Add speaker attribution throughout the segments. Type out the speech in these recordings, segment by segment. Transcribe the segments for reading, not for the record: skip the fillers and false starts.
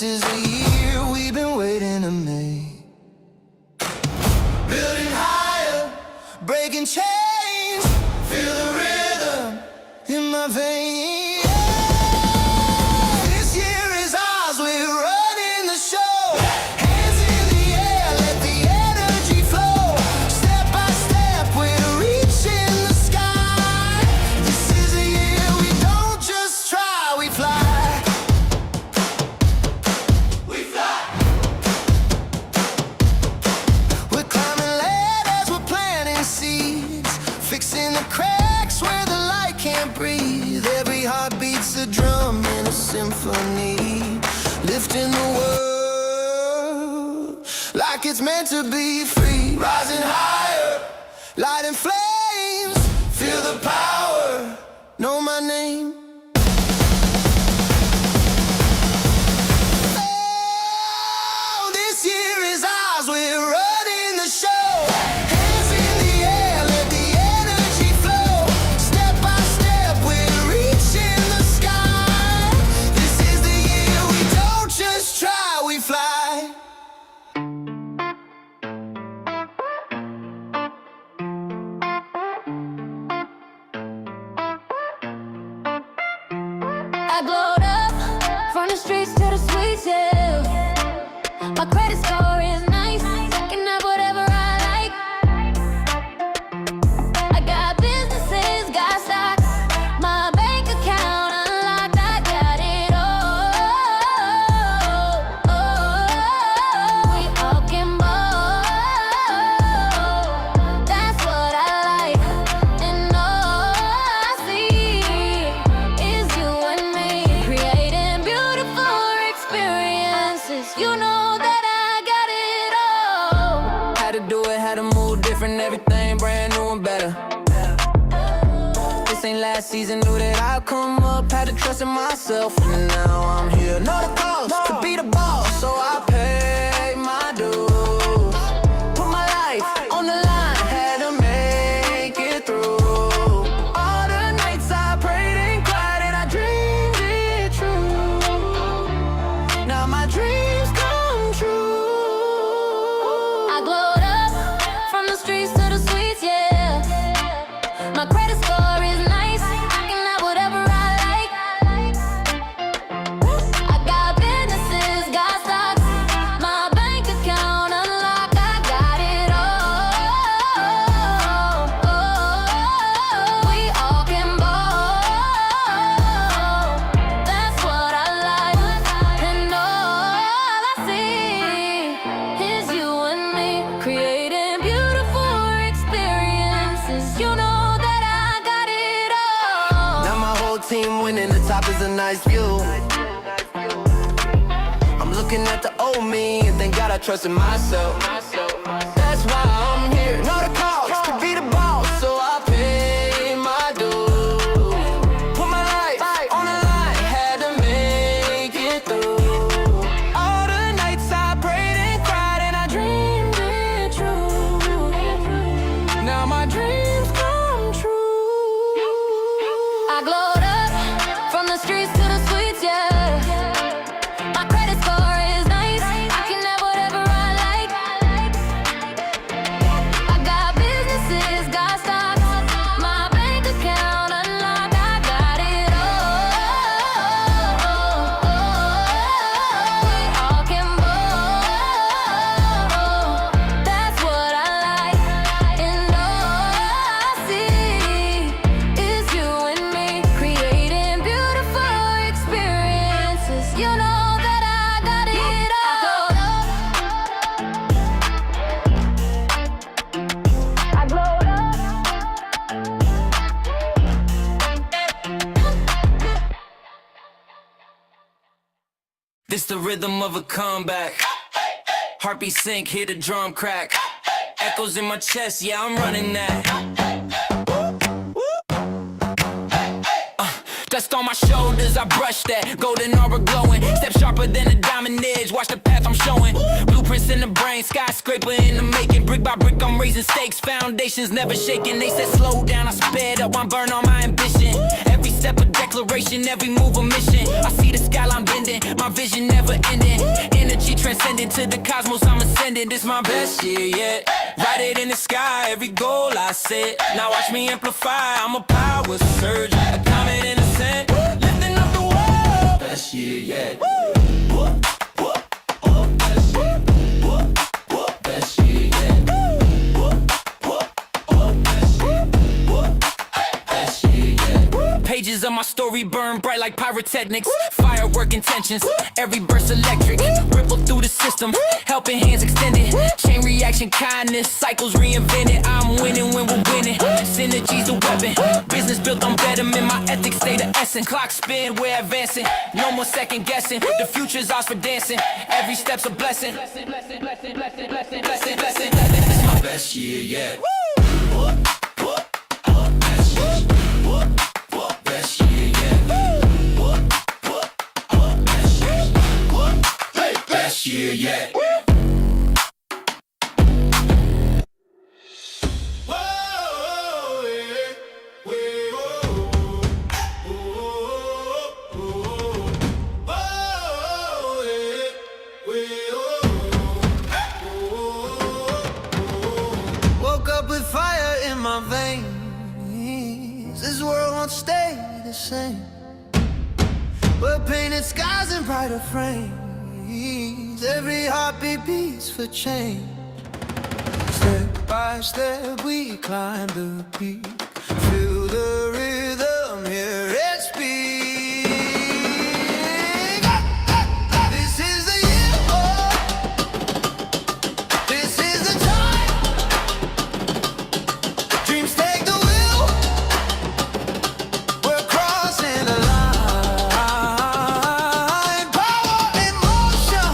Speaker 1: is the year we've been waiting to make. Building higher, breaking chains, feel the rhythm in my veins. This year is ours, we're running the show. Hands in the air, let the energy flow. Step by step, we're reaching the sky. This is a year we don't just try, we fly. We fly. We're climbing ladders, we're planting seeds, fixing the cracks where the light can't breathe. Every heart beats a drum in a symphony, lifting the world like it's meant to be free. Rising higher, lighting flames, feel the power, know my name. Oh, this year is ours, we're running the show. Hands in the air, let the energy flow. Step by step, we're reaching the sky. This is the year we don't just try, we fly.
Speaker 2: I glowed up from the streets to the suites, yeah. My credit score is nice, I can have whatever I like. I got businesses, got stocks, my bank account unlocked, I got it all. We all can ball, that's what I like. And all I see is you and me, creating beautiful experiences. You know that I got it all.
Speaker 1: Had to do it, had to move different, everything brand new and better. This ain't last season, knew that I'd come up, had to trust in myself, and now I'm here. Know the cost to be the boss, so I pay my dues. Put my life on the line, had to make it through. All the nights I prayed and cried and I dreamed it true. Now my dreams come true.
Speaker 2: I glowed up from the streets to the suites, yeah. My credit score is nice, I can have whatever I like. I got businesses, got stocks, my bank account unlocked, I got it all. We all can ball, that's what I like. And all I see is you and me, creating beautiful experiences. You know that I got it all.
Speaker 1: Now my whole team winning, the top is a nice view. I'm looking at the old me and thank God I trust in myself. That's why I'm here. Know the cost to be the boss, so I pay my dues. Put my life on the line, had to make it through. All the nights I prayed and cried and I dreamed it true. Now my dreams come true.
Speaker 2: I glowed up from the streets to the suites, yeah. My credit score is nice, I can have whatever I like. I got businesses, got stocks, my bank account unlocked, I got it all. We all can ball, that's what I like. And all I see is you and me, creating beautiful experiences. You know that I got it all. I glowed up.
Speaker 3: This the rhythm of a comeback. Heartbeat sync, hear the drum crack. Echoes in my chest, yeah, I'm running that. Dust on my shoulders, I brush that. Golden aura glowing, step sharper than a diamond edge. Watch the path I'm showing. Blueprint blueprints in the brain, skyscraper in the making. Brick by brick, I'm raising stakes, foundations never shaking. They said slow down, I sped up, I'm burn on my ambition. Every step a declaration, every move a mission. I see the skyline bending, my vision never ending. Energy transcending to the cosmos, I'm ascending. This my best year yet. Write it in the sky, every goal I set. Now watch me amplify, I'm a power surge, a comet in ascent, lifting up the world. Best year yet. Best year yet. Best year yet. Pages of my story burn bright like pyrotechnics. Firework intentions, every burst electric. Ripple through the system, helping hands extended. Chain reaction, kindness, cycles reinvented. I'm winning when we're winning. Synergy's the weapon. Business built on betterment, my ethics stay the essence. Clock spin, we're advancing. No more second guessing. The future's ours for dancing. Every step's a blessing. Blessing, blessing, blessing, blessing, blessing, blessing, blessing. This is my best year yet. Best year yet. Best year yet.
Speaker 1: Woke up with fire in my veins. This world won't stay the same. We're painted skies and brighter frames. Every heartbeat beats for change. Step by step we climb the peak. Feel the rhythm, hear it speak. This is the year, oh. This is the time. Dreams take the wheel. We're crossing the line. Power in motion.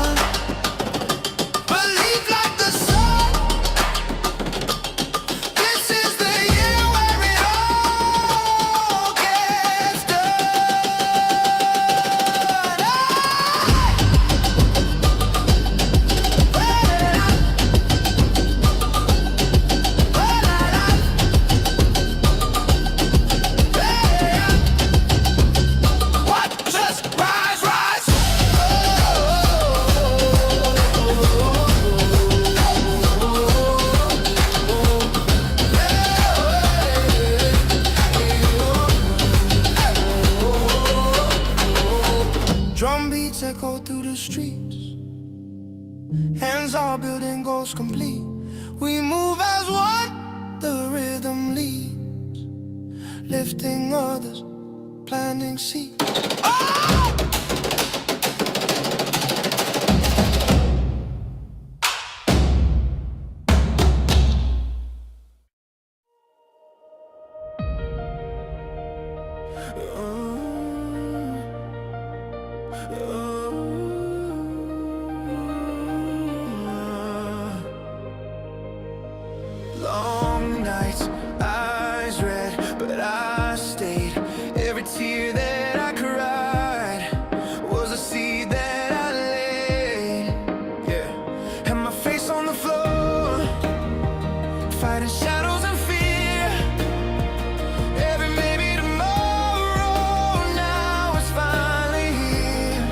Speaker 1: Believe like the sun. This is the year where it all gets done. Watch us rise, rise. Drum beats echo through the streets. Hands are building goals complete. We move as one, the rhythm leads. Lifting others, planting seeds. Oh! Long nights, eyes red, but I stayed. Every tear that I cried was a seed that I laid. Yeah, and my face on the floor, fighting shadows and fear. Every maybe tomorrow, now it's finally here.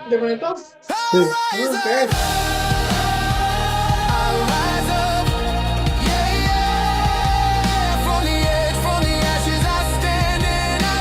Speaker 4: ¿Te conectó?
Speaker 5: Sí.
Speaker 1: Rise
Speaker 4: Ok.
Speaker 1: up, I rise up, yeah, yeah. From the edge, from the ashes, I stand and I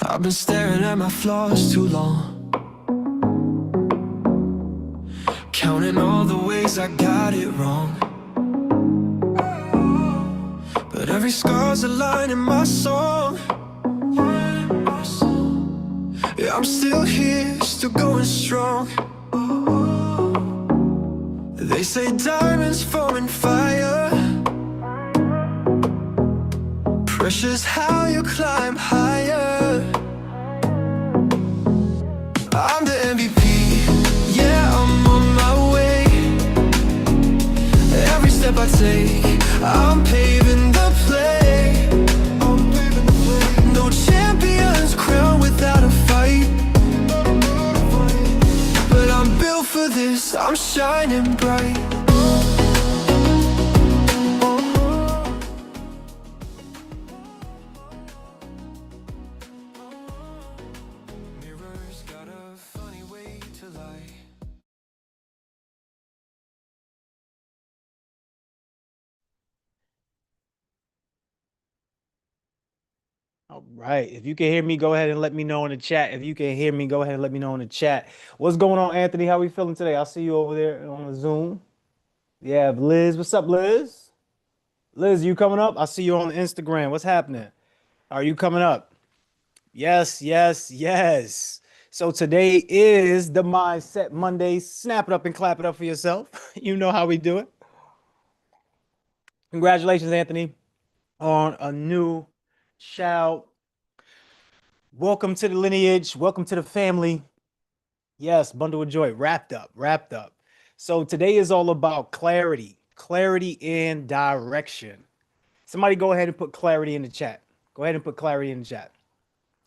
Speaker 1: I've been staring at my flaws too long, counting all the ways I got it wrong. But every scar's a line in my song. Yeah, I'm still here, still going strong. They say diamonds form in fire. Pressure's how you climb higher. I'm the MVP, yeah, I'm on my way. Every step I take, I'm paving the play. No champions crowned without a fight. But I'm built for this, I'm shining bright. Mirrors got a funny way to lie.
Speaker 5: All right. If you can hear me, go ahead and let me know in the chat. If you can hear me, go ahead and let me know in the chat. What's going on, Anthony? How we feeling today? I see you over there on the Zoom. Yeah, Liz. What's up, Liz? Liz, you coming up? I see you on Instagram. What's happening? Are you coming up? Yes, yes, yes. So today is the Mindset Monday. Snap it up and clap it up for yourself. You know how we do it. Congratulations, Anthony, on a new child. Welcome to the lineage. Welcome to the family. Yes, bundle of joy. Wrapped up, wrapped up. So today is all about clarity, clarity and direction. Somebody go ahead and put clarity in the chat. Go ahead and put clarity in the chat.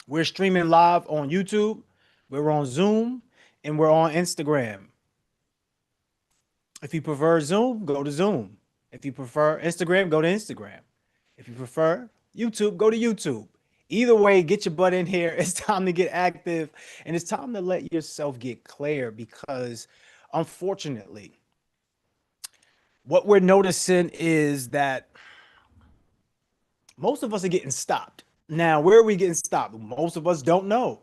Speaker 5: We're streaming live on YouTube, we're on Zoom, and we're on Instagram. If you prefer Zoom, go to Zoom. If you prefer Instagram, go to Instagram. If you prefer YouTube, go to YouTube. Either way, get your butt in here. It's time to get active and it's time to let yourself get clear because unfortunately, what we're noticing is that most of us are getting stopped. Now, where are we getting stopped? Most of us don't know.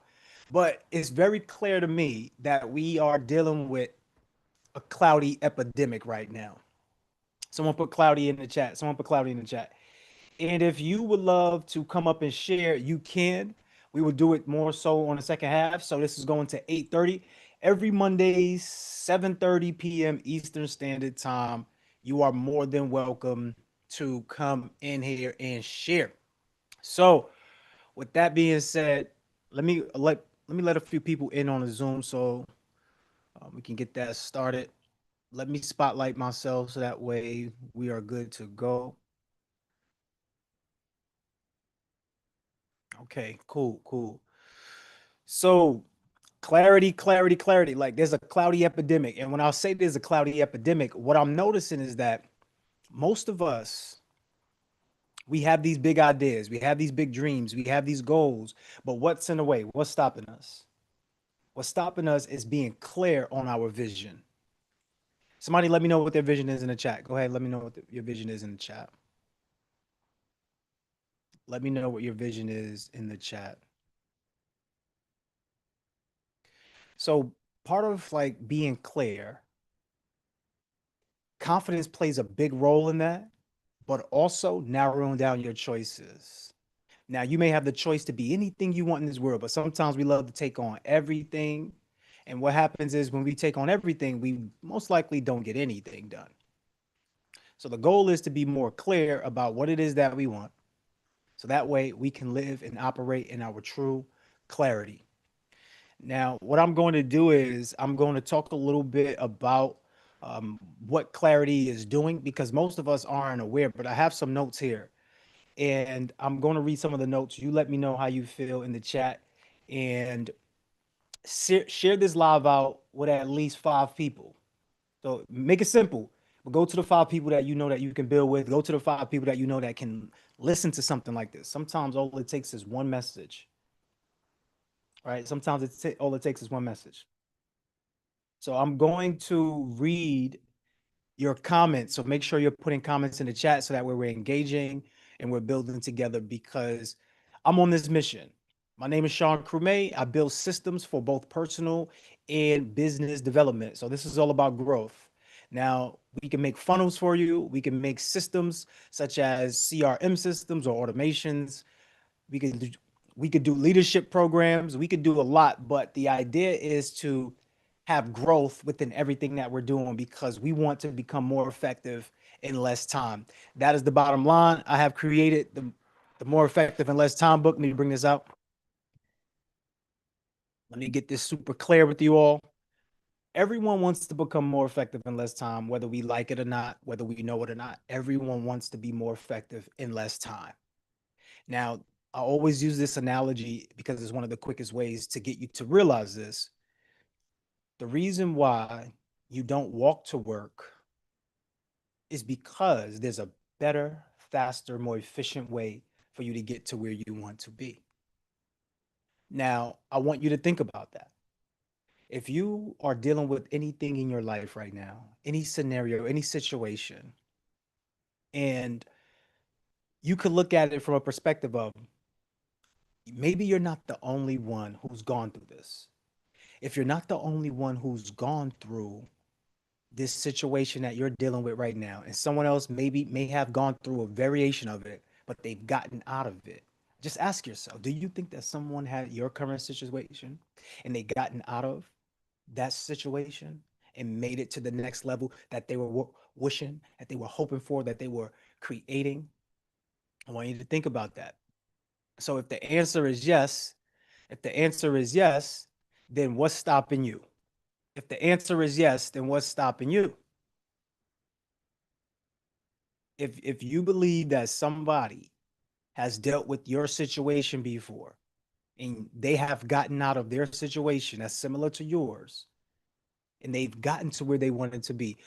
Speaker 5: But it's very clear to me that we are dealing with a cloudy epidemic right now. Someone put cloudy in the chat. Someone put cloudy in the chat. And if you would love to come up and share, you can. We will do it more so on the second half. So this is going to 8:30 every Monday, 7:30 p.m. Eastern Standard Time. You are more than welcome to come in here and share. So with that being said, let me let a few people in on the Zoom so we can get that started. Let me spotlight myself so that way we are good to go. Okay, cool, cool. So clarity, clarity, clarity. Like there's a cloudy epidemic. And when I say there's a cloudy epidemic, what I'm noticing is that most of us, we have these big ideas, we have these big dreams, we have these goals, but what's in the way? What's stopping us? What's stopping us is being clear on our vision. Somebody let me know what their vision is in the chat. Go ahead, let me know what your vision is in the chat. Let me know what your vision is in the chat. So part of like being clear, confidence plays a big role in that, but also narrowing down your choices. Now, you may have the choice to be anything you want in this world, but sometimes we love to take on everything. And what happens is when we take on everything, we most likely don't get anything done. So the goal is to be more clear about what it is that we want. So that way we can live and operate in our true clarity. Now, what I'm going to do is I'm going to talk a little bit about what clarity is doing because most of us aren't aware, but I have some notes here and I'm going to read some of the notes. You let me know how you feel in the chat and share this live out with at least 5 people. So make it simple. But go to the 5 people that you know that you can build with. Go to the 5 people that you know that can listen to something like this. Sometimes all it takes is one message. Right? Sometimes all it takes is one message. So I'm going to read your comments. So make sure you're putting comments in the chat so that way we're engaging and we're building together because I'm on this mission. My name is Sean Crumay. I build systems for both personal and business development. So this is all about growth. Now, we can make funnels for you. We can make systems such as CRM systems or automations. We could do leadership programs. We could do a lot, but the idea is to have growth within everything that we're doing because we want to become more effective in less time. That is the bottom line. I have created the More Effective in Less Time book. Let me bring this out. Let me get this super clear with you all. Everyone wants to become more effective in less time, whether we like it or not, whether we know it or not. Everyone wants to be more effective in less time. Now, I always use this analogy because it's one of the quickest ways to get you to realize this. The reason why you don't walk to work is because there's a better, faster, more efficient way for you to get to where you want to be. Now, I want you to think about that. If you are dealing with anything in your life right now, any scenario, any situation, and you could look at it from a perspective of maybe you're not the only one who's gone through this. If you're not the only one who's gone through this situation that you're dealing with right now, and someone else may have gone through a variation of it, but they've gotten out of it. Just ask yourself, do you think that someone had your current situation and they gotten out of that situation and made it to the next level that they were wishing, that they were hoping for, that they were creating? I want you to think about that. So if the answer is yes, then what's stopping you? If the answer is yes, then what's stopping you? If you believe that somebody has dealt with your situation before and they have gotten out of their situation that's similar to yours and they've gotten to where they wanted to be,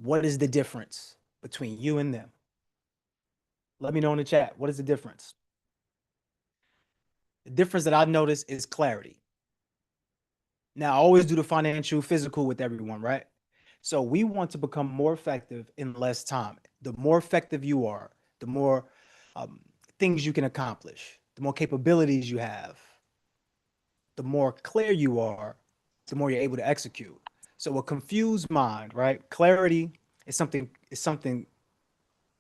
Speaker 5: what is the difference between you and them? Let me know in the chat. What is the difference? The difference that I've noticed is clarity. Now, I always do the financial, physical with everyone, right? So we want to become more effective in less time. The more effective you are, the more things you can accomplish, the more capabilities you have, the more clear you are, the more you're able to execute. So a confused mind, right? Clarity is something,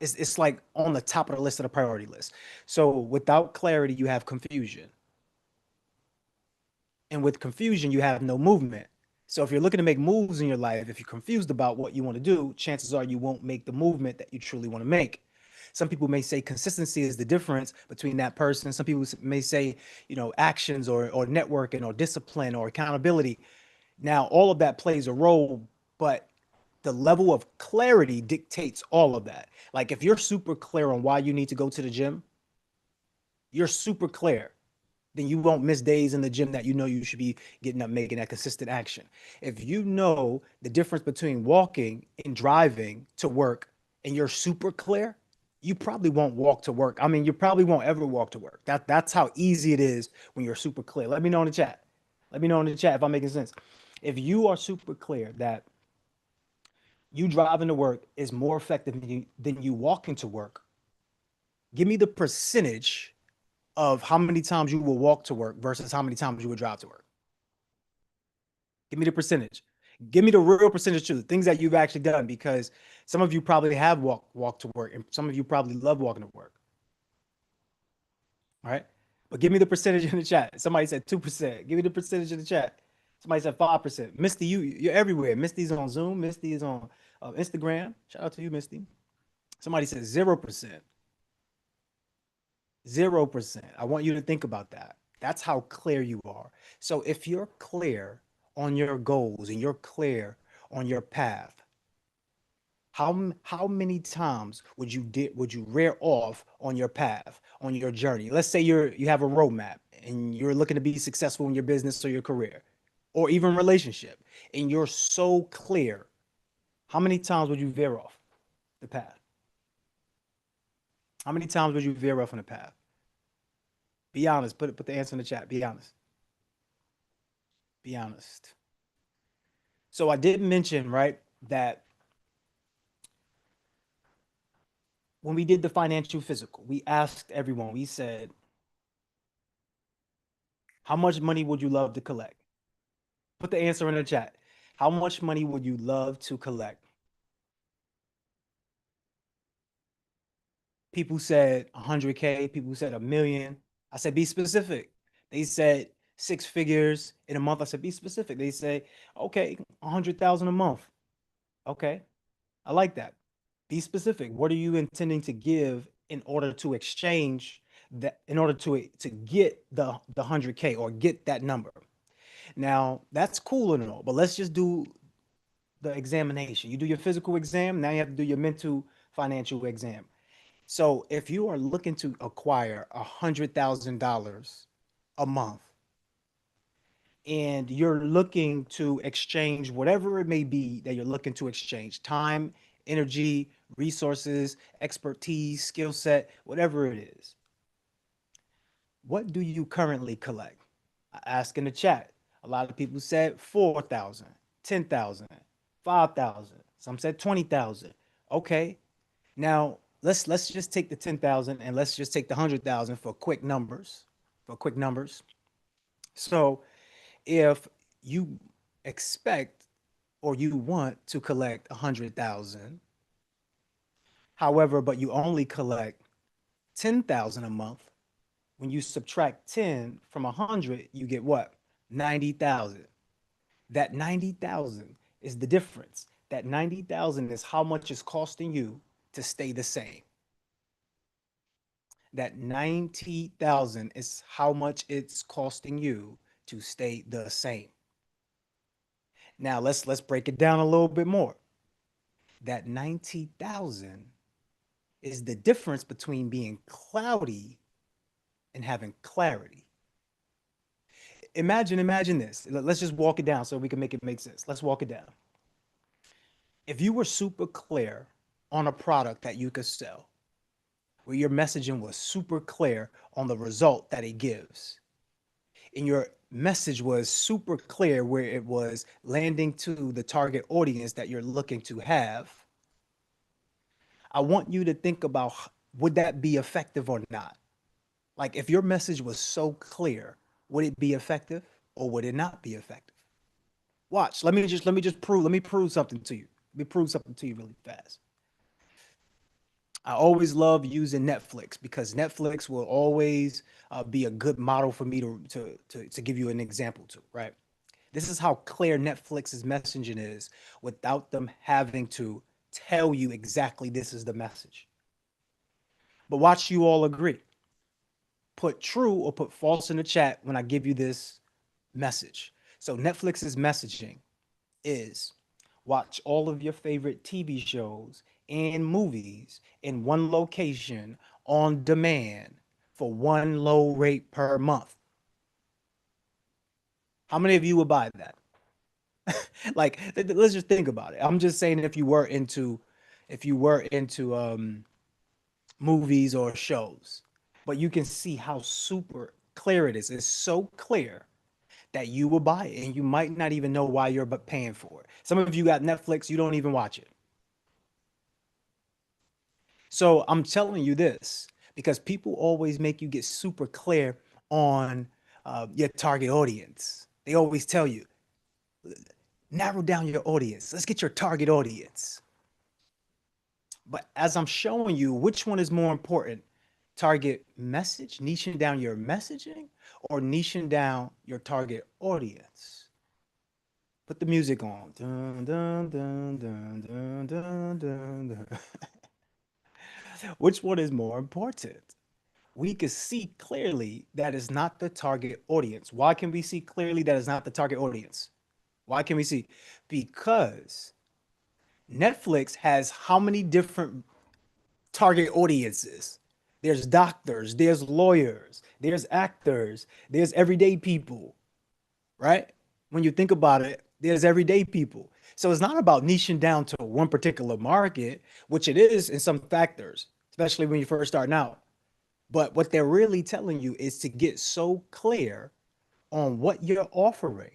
Speaker 5: it's like on the top of the list of the priority list. So without clarity, you have confusion. And with confusion, you have no movement. So if you're looking to make moves in your life, if you're confused about what you want to do, chances are you won't make the movement that you truly want to make. Some people may say consistency is the difference between that person. Some people may say, actions or networking or discipline or accountability. Now, all of that plays a role, but the level of clarity dictates all of that. Like if you're super clear on why you need to go to the gym, you're super clear, then you won't miss days in the gym that you should be getting up, making that consistent action. If you know the difference between walking and driving to work and you're super clear, you probably won't walk to work. I mean, you probably won't ever walk to work. That's how easy it is when you're super clear. Let me know in the chat. Let me know in the chat if I'm making sense. If you are super clear that you driving to work is more effective than you walking to work, give me the percentage of how many times you will walk to work versus how many times you will drive to work. Give me the percentage. Give me the real percentage too, things that you've actually done, because some of you probably have walked to work and some of you probably love walking to work. All right. But give me the percentage in the chat. Somebody said 2%. Give me the percentage in the chat. Somebody said 5%. Misty, you're everywhere. Misty's on Zoom. Misty is on Instagram. Shout out to you, Misty. Somebody said 0%. 0%. I want you to think about that. That's how clear you are. So if you're clear on your goals and you're clear on your path, how many times would you rear off on your path, on your journey? Let's say you have a roadmap and you're looking to be successful in your business or your career or even relationship, and you're so clear. How many times would you veer off the path? How many times would you veer off on the path? Be honest. Put the answer in the chat. Be honest. Be honest. So I did mention, right, that when we did the financial physical, we asked everyone, we said, how much money would you love to collect? Put the answer in the chat. How much money would you love to collect? People said 100K. People said 1 million. I said, be specific. They said 6 figures in a month. I said, be specific. They say, okay, 100,000 a month. Okay, I like that. Be specific. What are you intending to give in order to exchange that, in order to get the 100K or get that number? Now, that's cool and all, but let's just do the examination. You do your physical exam, now you have to do your mental financial exam. So if you are looking to acquire $100,000 a month and you're looking to exchange whatever it may be that you're looking to exchange, time, energy, resources, expertise, skill set, whatever it is, what do you currently collect? I ask in the chat. A lot of people said 4,000, 10,000, 5,000. Some said 20,000. Okay. Now let's just take the 10,000 and let's just take the 100,000 for quick numbers. So if you expect or you want to collect 100,000, however, but you only collect 10,000 a month, when you subtract 10 from 100, you get what? 90,000. That 90,000 is the difference. That 90,000 is how much it's costing you to stay the same. That 90,000 is how much it's costing you to stay the same. Now let's break it down a little bit more. That 90,000 is the difference between being cloudy and having clarity. Imagine this. Let's just walk it down so we can make it make sense. Let's walk it down. If you were super clear on a product that you could sell, where your messaging was super clear on the result that it gives, and your message was super clear where it was landing to the target audience that you're looking to have, I want you to think about, would that be effective or not? Like, if your message was so clear, would it be effective or would it not be effective? Watch. Let me prove something to you. Let me prove something to you really fast. I always love using Netflix because Netflix will always be a good model for me to give you an example to, right? This is how clear Netflix's messaging is without them having to tell you exactly this is the message. But watch you all agree. Put true or put false in the chat when I give you this message. So Netflix's messaging is watch all of your favorite TV shows and movies in one location on demand for one low rate per month. How many of you would buy that? Like, let's just think about it. I'm just saying, if you were into movies or shows, but you can see how super clear it is. It's so clear that you will buy it and you might not even know why you're paying for it. Some of you got Netflix, you don't even watch it. So I'm telling you this because people always make you get super clear on your target audience. They always tell you, narrow down your audience. Let's get your target audience. But as I'm showing you, which one is more important target message, niching down your messaging, or niching down your target audience? Put the music on. Dun, dun, dun, dun, dun, dun, dun, dun. Which one is more important? We can see clearly that is not the target audience. Why can we see clearly that is not the target audience? Why can we see? Because Netflix has how many different target audiences? There's doctors, there's lawyers, there's actors, there's everyday people, right? When you think about it, there's everyday people. So it's not about niching down to one particular market, which it is in some factors, especially when you're first starting out. But what they're really telling you is to get so clear on what you're offering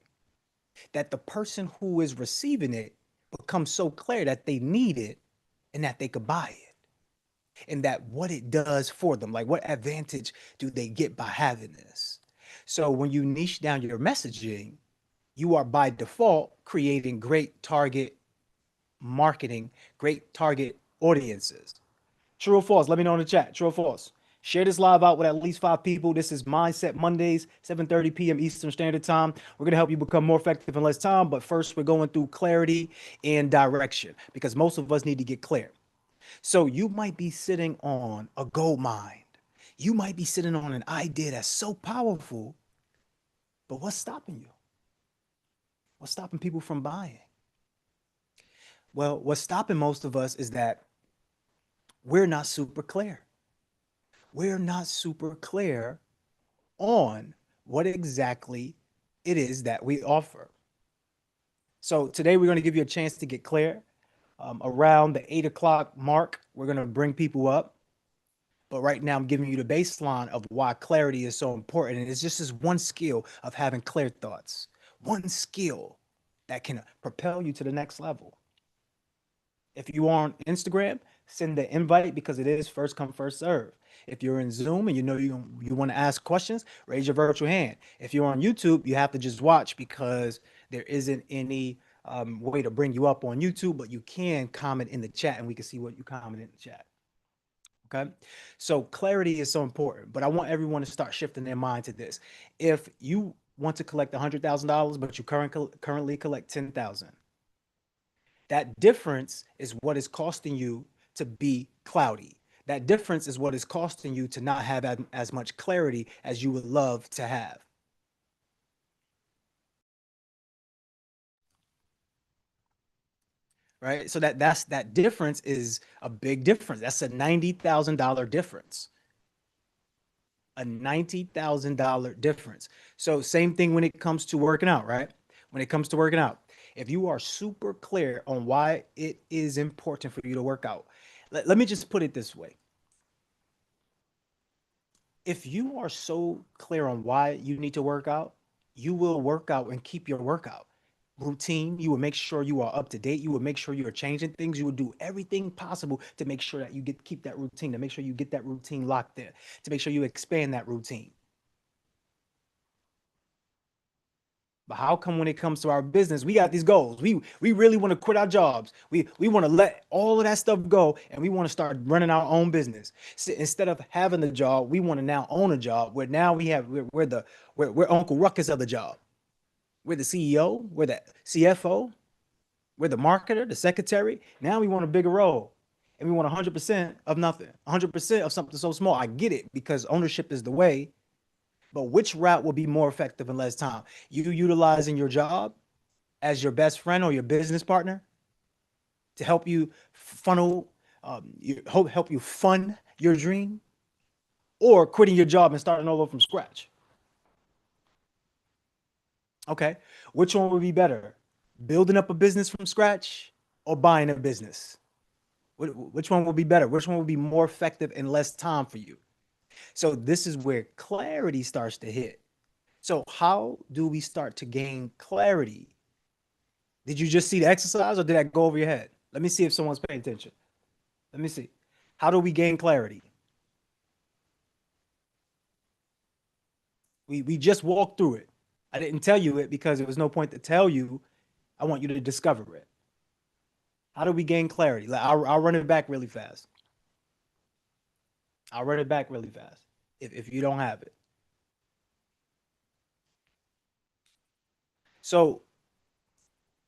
Speaker 5: that the person who is receiving it becomes so clear that they need it and that they could buy it and that what it does for them, like what advantage do they get by having this? So when you niche down your messaging, you are by default creating great target marketing, great target audiences. True or false? Let me know in the chat. True or false? Share this live out with at least 5 people. This is Mindset Mondays, 7:30 p.m. Eastern Standard Time. We're going to help you become more effective in less time. But first, we're going through clarity and direction because most of us need to get clear. So you might be sitting on a gold mine. You might be sitting on an idea that's so powerful. But what's stopping you? What's stopping people from buying? Well, what's stopping most of us is that we're not super clear. We're not super clear on what exactly it is that we offer. So today we're going to give you a chance to get clear. Around the 8 o'clock mark, we're going to bring people up. But right now I'm giving you the baseline of why clarity is so important. And it's just this one skill of having clear thoughts, one skill that can propel you to the next level. If you are on Instagram, send the invite because it is first come, first serve. If you're in Zoom and you know you want to ask questions, raise your virtual hand. If you're on YouTube, you have to just watch because there isn't any way to bring you up on YouTube, but you can comment in the chat and we can see what you comment in the chat. Okay. So clarity is so important, but I want everyone to start shifting their mind to this. If you want to collect $100,000, but you currently collect 10,000, that difference is what is costing you to be cloudy. That difference is what is costing you to not have as much clarity as you would love to have. Right? So that difference is a big difference. That's a $90,000 difference. A $90,000 difference. So same thing when it comes to working out, right? When it comes to working out, if you are super clear on why it is important for you to work out, let me just put it this way. If you are so clear on why you need to work out, you will work out and keep your workout routine. You will make sure you are up to date. You will make sure you are changing things. You will do everything possible to make sure that you keep that routine, to make sure you get that routine locked in, to make sure you expand that routine. But how come when it comes to our business, we got these goals? We really want to quit our jobs. We want to let all of that stuff go and we want to start running our own business. So instead of having the job, we want to now own a job where now we're Uncle Ruckus of the job. We're the CEO, we're the CFO, we're the marketer, the secretary. Now we want a bigger role and we want 100% of nothing, 100% of something so small. I get it because ownership is the way. But which route will be more effective in less time? You utilizing your job as your best friend or your business partner to help you funnel, help you fund your dream, or quitting your job and starting all over from scratch? Okay, which one would be better? Building up a business from scratch or buying a business? Which one would be better? Which one would be more effective in less time for you? So this is where clarity starts to hit. So how do we start to gain clarity? Did you just see the exercise or did that go over your head? Let me see if someone's paying attention. Let me see. How do we gain clarity? We just walked through it. I didn't tell you it because there was no point to tell you. I want you to discover it. How do we gain clarity? I'll run it back really fast. I'll run it back really fast if you don't have it. So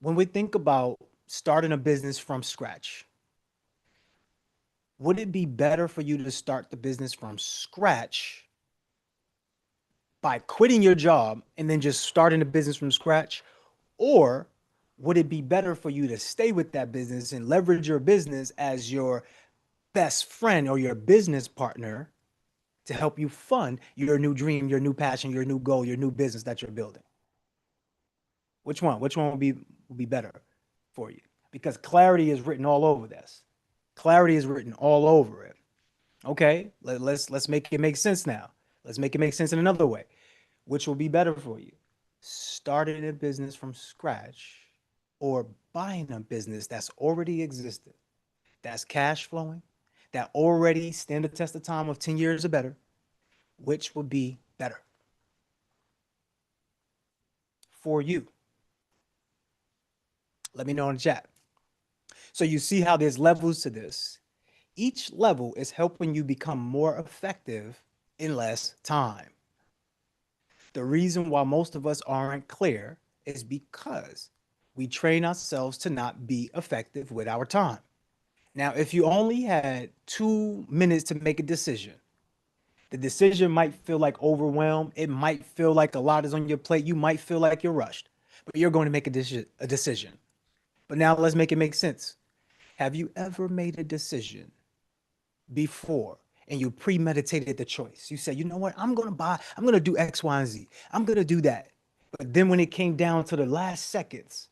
Speaker 5: when we think about starting a business from scratch, would it be better for you to start the business from scratch by quitting your job and then just starting a business from scratch? Or would it be better for you to stay with that business and leverage your business as your best friend or your business partner to help you fund your new dream, your new passion, your new goal, your new business that you're building? Which one? Which one will be better for you? Because clarity is written all over this. Clarity is written all over it. Okay, let's make it make sense now. Let's make it make sense in another way. Which will be better for you? Starting a business from scratch or buying a business that's already existed, that's cash flowing, that already stand the test of time of 10 years or better? Which would be better for you? Let me know in the chat. So you see how there's levels to this. Each level is helping you become more effective in less time. The reason why most of us aren't clear is because we train ourselves to not be effective with our time. Now, if you only had 2 minutes to make a decision, the decision might feel like overwhelmed. It might feel like a lot is on your plate. You might feel like you're rushed, but you're going to make a decision. But now let's make it make sense. Have you ever made a decision before and you premeditated the choice? You said, you know what, I'm going to do X, Y, and Z. I'm going to do that. But then when it came down to the last seconds,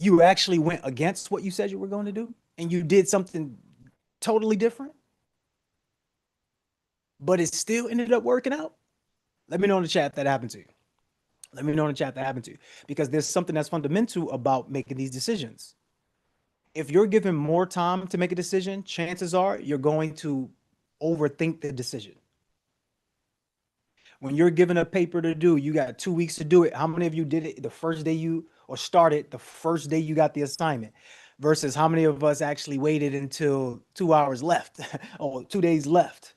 Speaker 5: you actually went against what you said you were going to do and you did something totally different, but it still ended up working out. Let me know in the chat if that happened to you. Let me know in the chat if that happened to you, because there's something that's fundamental about making these decisions. If you're given more time to make a decision, chances are you're going to overthink the decision. When you're given a paper to do, you got 2 weeks to do it. How many of you did it the first day started the first day you got the assignment, versus how many of us actually waited until 2 hours left or 2 days left?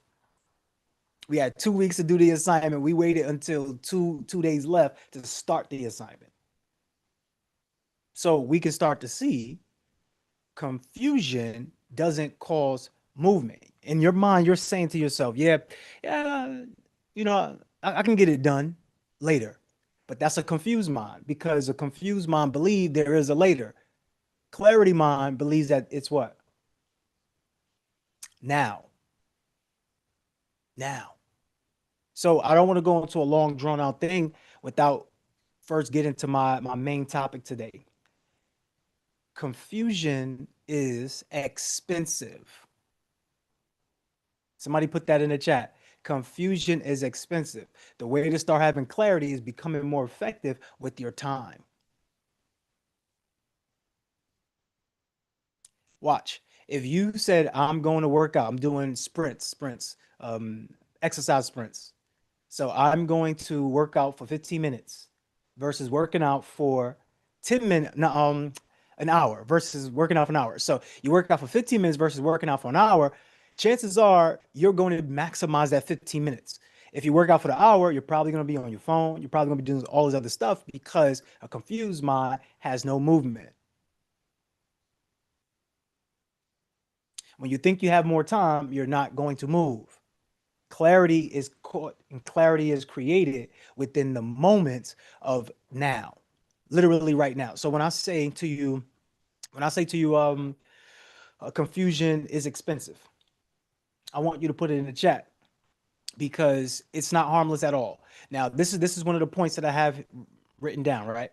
Speaker 5: We had 2 weeks to do the assignment. We waited until two days left to start the assignment. So we can start to see confusion doesn't cause movement. In your mind, you're saying to yourself, yeah, I can get it done later. But that's a confused mind, because a confused mind believes there is a later. Clarity mind believes that it's what? Now. So I don't want to go into a long drawn out thing without first getting to my main topic today. Confusion is expensive. Somebody put that in the chat. Confusion is expensive. The way to start having clarity is becoming more effective with your time. Watch. If you said, I'm going to work out, I'm doing sprints, exercise sprints. So I'm going to work out for 15 minutes versus working out for 10 minutes, an hour versus working out for an hour. So you work out for 15 minutes versus working out for an hour. Chances are you're going to maximize that 15 minutes. If you work out for the hour, you're probably going to be on your phone. You're probably going to be doing all this other stuff, because a confused mind has no movement. When you think you have more time, you're not going to move. Clarity is caught and clarity is created within the moments of now, literally right now. So when I say to you, confusion is expensive, I want you to put it in the chat, because it's not harmless at all. Now, this is one of the points that I have written down, right?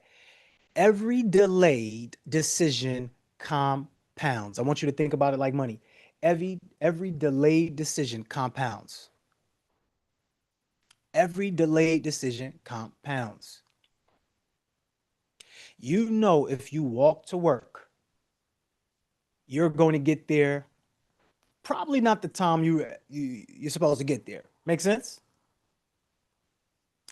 Speaker 5: Every delayed decision compounds. I want you to think about it like money. Every delayed decision compounds. Every delayed decision compounds. You know, if you walk to work, you're going to get there probably not the time you're supposed to get there. Make sense?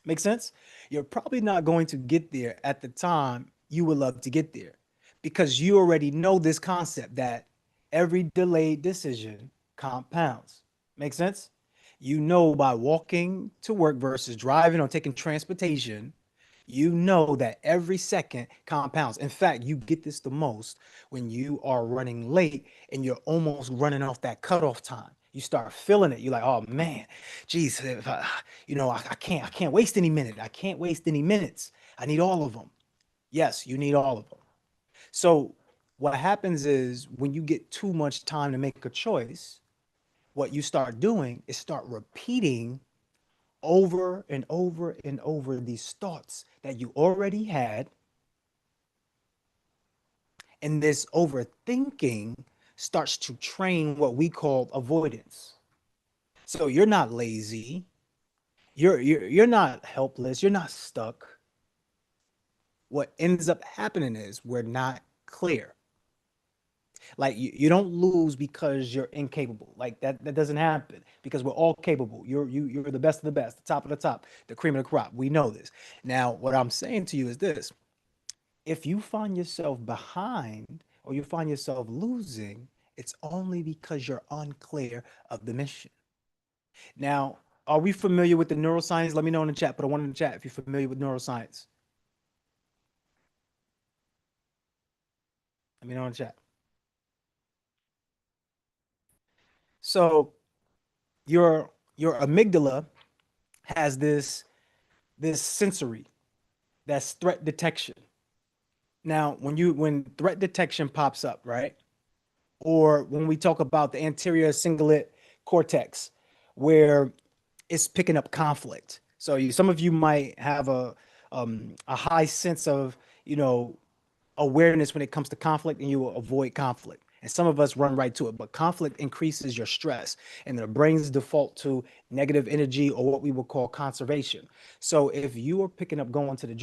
Speaker 5: Make sense? You're probably not going to get there at the time you would love to get there, because you already know this concept that every delayed decision compounds. Make sense? You know, by walking to work versus driving or taking transportation, you know that every second compounds. In fact, you get this the most when you are running late and you're almost running off that cutoff time. You start feeling it. You're like, oh man, geez, if I can't waste any minute. I can't waste any minutes. I need all of them. Yes, you need all of them. So what happens is when you get too much time to make a choice, what you start doing is start repeating over and over and over these thoughts that you already had. And this overthinking starts to train what we call avoidance. So you're not lazy, you're not helpless, you're not stuck. What ends up happening is we're not clear. Like you don't lose because you're incapable. Like that doesn't happen because we're all capable. You're the best of the best, the top of the top, the cream of the crop. We know this. Now, what I'm saying to you is this: if you find yourself behind or you find yourself losing, it's only because you're unclear of the mission. Now, are we familiar with the neuroscience? Let me know in the chat. Put a one in the chat if you're familiar with neuroscience. Let me know in the chat. So your amygdala has this sensory that's threat detection. Now, when threat detection pops up, right? Or when we talk about the anterior cingulate cortex, where it's picking up conflict. So some of you might have a high sense of awareness when it comes to conflict, and you will avoid conflict. And some of us run right to it, but conflict increases your stress, and the brain's default to negative energy or what we would call conservation. So if you are picking up going to the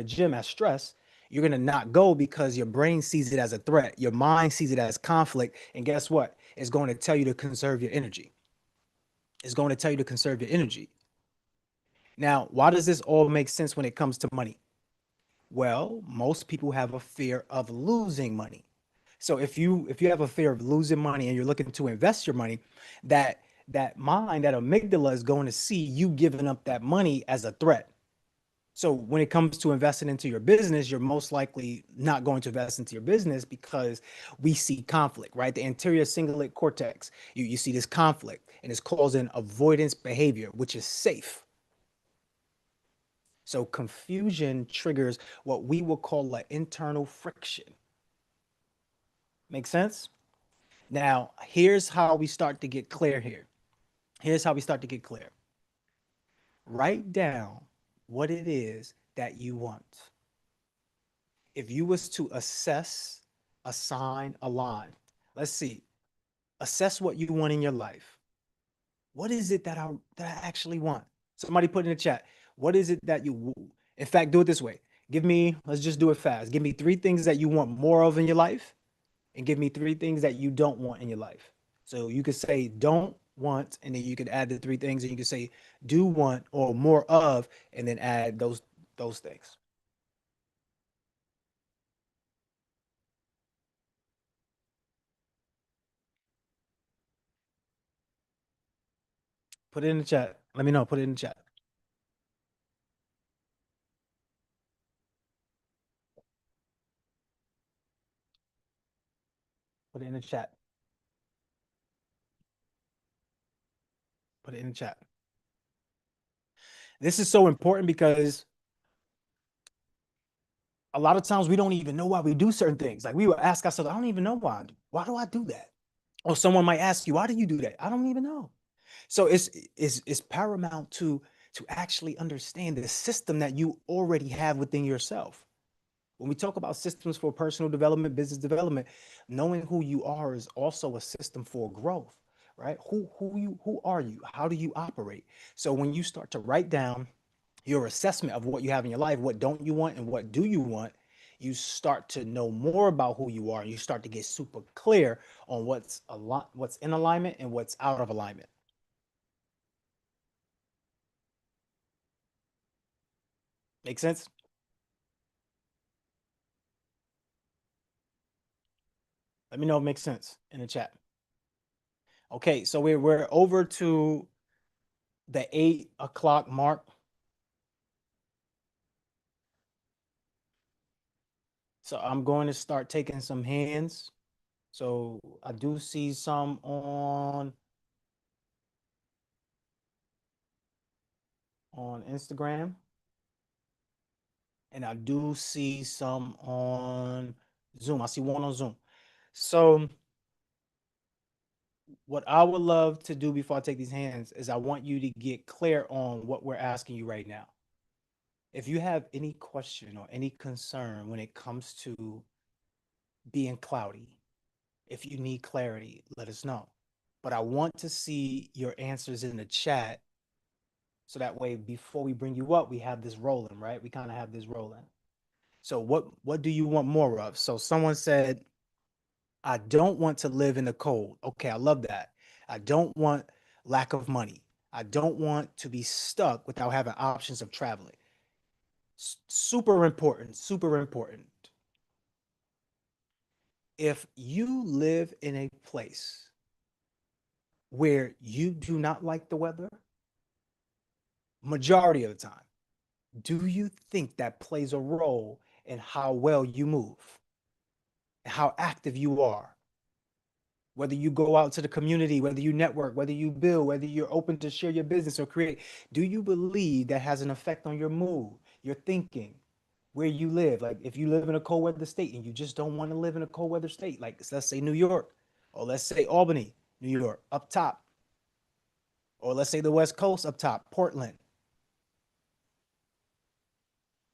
Speaker 5: gym as stress, you're gonna not go because your brain sees it as a threat, your mind sees it as conflict, and guess what? It's going to tell you to conserve your energy. It's going to tell you to conserve your energy. Now, why does this all make sense when it comes to money? Well, most people have a fear of losing money. So if you have a fear of losing money and you're looking to invest your money, that mind, that amygdala is going to see you giving up that money as a threat. So when it comes to investing into your business, you're most likely not going to invest into your business because we see conflict, right? The anterior cingulate cortex, you see this conflict and it's causing avoidance behavior, which is safe. So confusion triggers what we will call an internal friction. Make sense? Now, here's how we start to get clear here. Here's how we start to get clear. Write down what it is that you want. If you was to assess, assign, align, let's see, assess what you want in your life. What is it that I actually want? Somebody put in the chat, what is it that you, in fact, do it this way. Let's just do it fast. Give me 3 things that you want more of in your life, and give me 3 things that you don't want in your life. So you could say don't want, and then you could add the 3 things, and you could say do want or more of, and then add those things. Put it in the chat. Let me know. Put it in the chat. Put it in the chat. Put it in the chat. This is so important because a lot of times we don't even know why we do certain things. Like we will ask ourselves, I don't even know why. Why do I do that? Or someone might ask you, why do you do that? I don't even know. So it's paramount to actually understand the system that you already have within yourself. When we talk about systems for personal development, business development, knowing who you are is also a system for growth, right? Who are you? How do you operate? So when you start to write down your assessment of what you have in your life, what don't you want and what do you want, you start to know more about who you are. And you start to get super clear on what's in alignment and what's out of alignment. Make sense? Let me know if it makes sense in the chat. Okay, so we're over to the 8 o'clock mark. So I'm going to start taking some hands. So I do see some on Instagram. And I do see some on Zoom. I see one on Zoom. So what I would love to do before I take these hands is I want you to get clear on what we're asking you right now. If you have any question or any concern when it comes to being cloudy, if you need clarity, let us know. But I want to see your answers in the chat so that way before we bring you up, we have this rolling, right? We kind of have this rolling. So what do you want more of? So someone said, I don't want to live in the cold. Okay, I love that. I don't want lack of money. I don't want to be stuck without having options of traveling. Super important, super important. If you live in a place where you do not like the weather, majority of the time, do you think that plays a role in how well you move, how active you are? Whether you go out to the community, whether you network, whether you build, whether you're open to share your business or create, do you believe that has an effect on your mood, your thinking, where you live? Like if you live in a cold weather state and you just don't want to live in a cold weather state, like let's say New York, or let's say Albany, New York, up top, or let's say the West Coast up top, Portland,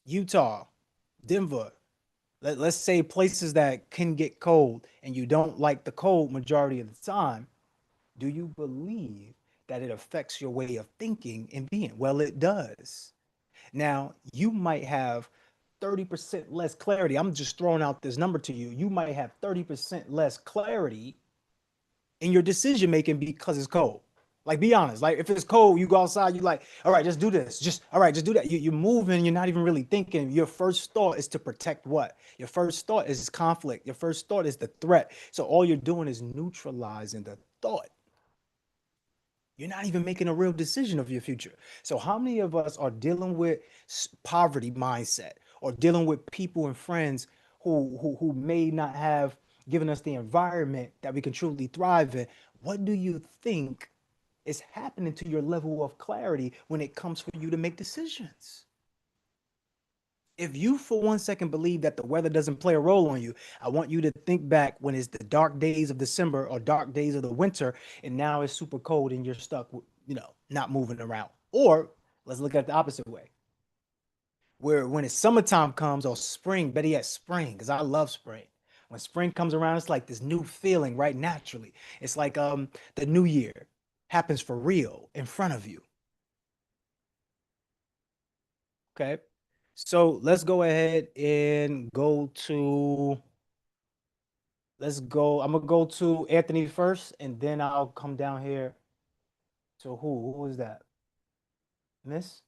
Speaker 5: Utah, Denver. Let's say places that can get cold and you don't like the cold majority of the time. Do you believe that it affects your way of thinking and being? Well, it does. Now, you might have 30% less clarity. I'm just throwing out this number to you. You might have 30% less clarity in your decision making because it's cold. Like, be honest. Like, if it's cold, you go outside, you like, all right, just do this. Just, all right, just do that. You're moving, you're not even really thinking. Your first thought is to protect what? Your first thought is conflict. Your first thought is the threat. So all you're doing is neutralizing the thought. You're not even making a real decision of your future. So how many of us are dealing with poverty mindset or dealing with people and friends who may not have given us the environment that we can truly thrive in? What do you think is happening to your level of clarity when it comes for you to make decisions? If you for 1 second believe that the weather doesn't play a role on you, I want you to think back when it's the dark days of December or dark days of the winter, and now it's super cold and you're stuck, not moving around. Or let's look at the opposite way, where when it's summertime comes or spring, better yet spring, because I love spring. When spring comes around, it's like this new feeling, right? Naturally, it's like the new year happens for real in front of you. Okay. So let's go ahead and go to, I'm gonna go to Anthony first, and then I'll come down here to who is that? Miss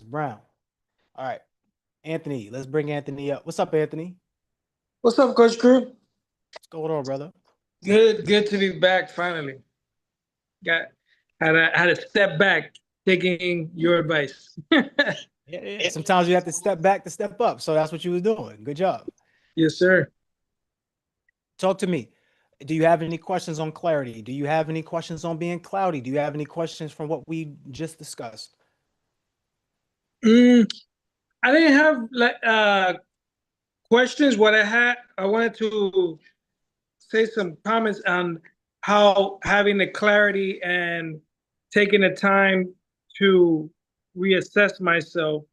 Speaker 5: Brown. All right, Anthony, let's bring Anthony up. What's up, Anthony?
Speaker 4: What's up, Coach Crew?
Speaker 5: What's going on, brother?
Speaker 4: Good to be back finally. Had to step back taking your advice.
Speaker 5: Yeah. Sometimes you have to step back to step up. So that's what you was doing. Good job.
Speaker 4: Yes, sir.
Speaker 5: Talk to me. Do you have any questions on clarity? Do you have any questions on being cloudy? Do you have any questions from what we just discussed?
Speaker 4: I didn't have like questions. What I wanted to say some comments on how having the clarity and taking the time to reassess myself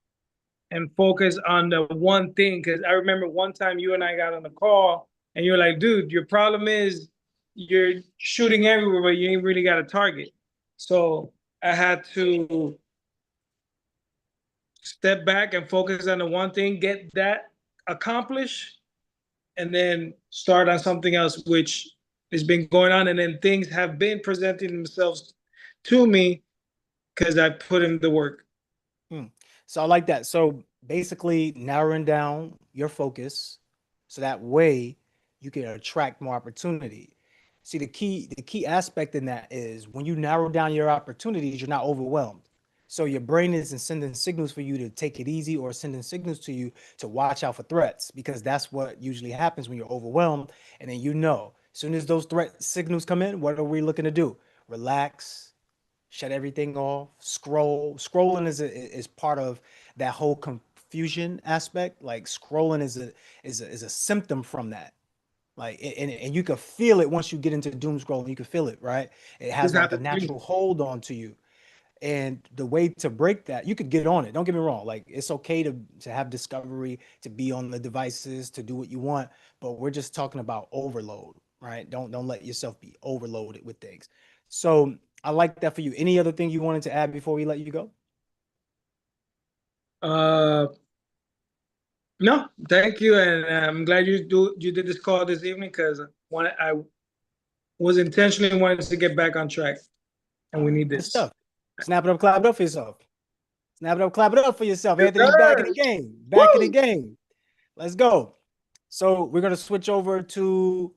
Speaker 4: and focus on the one thing. Because I remember one time you and I got on the call and you're like, dude, your problem is you're shooting everywhere, but you ain't really got a target. So I had to step back and focus on the one thing, get that accomplished, and then start on something else, which has been going on. And then things have been presenting themselves to me because I put in the work.
Speaker 5: So I like that. So basically narrowing down your focus so that way you can attract more opportunity. See, the key aspect in that is when you narrow down your opportunities, you're not overwhelmed. So your brain isn't sending signals for you to take it easy or sending signals to you to watch out for threats, because that's what usually happens when you're overwhelmed. And then as soon as those threat signals come in, what are we looking to do? Relax, shut everything off, scroll. Scrolling is part of that whole confusion aspect. Like scrolling is a symptom from that. Like and you can feel it once you get into doom scrolling. You can feel it, right? It
Speaker 4: This
Speaker 5: has like a
Speaker 4: happened to me.
Speaker 5: natural hold on to you. And the way to break that, you could get on it. Don't get me wrong. Like it's okay to have discovery, to be on the devices, to do what you want, but we're just talking about overload, right? Don't let yourself be overloaded with things. So I like that for you. Any other thing you wanted to add before we let you go?
Speaker 4: Uh, no, thank you, and I'm glad you did this call this evening because I was intentionally wanting to get back on track, and we need
Speaker 5: Good
Speaker 4: this.
Speaker 5: stuff. Snap it up, clap it up for yourself. Snap it up, clap it up for yourself.
Speaker 4: Yes,
Speaker 5: Anthony, back in
Speaker 4: sir.
Speaker 5: the game. Back in the
Speaker 4: Woo!
Speaker 5: game. Let's go. So we're gonna switch over to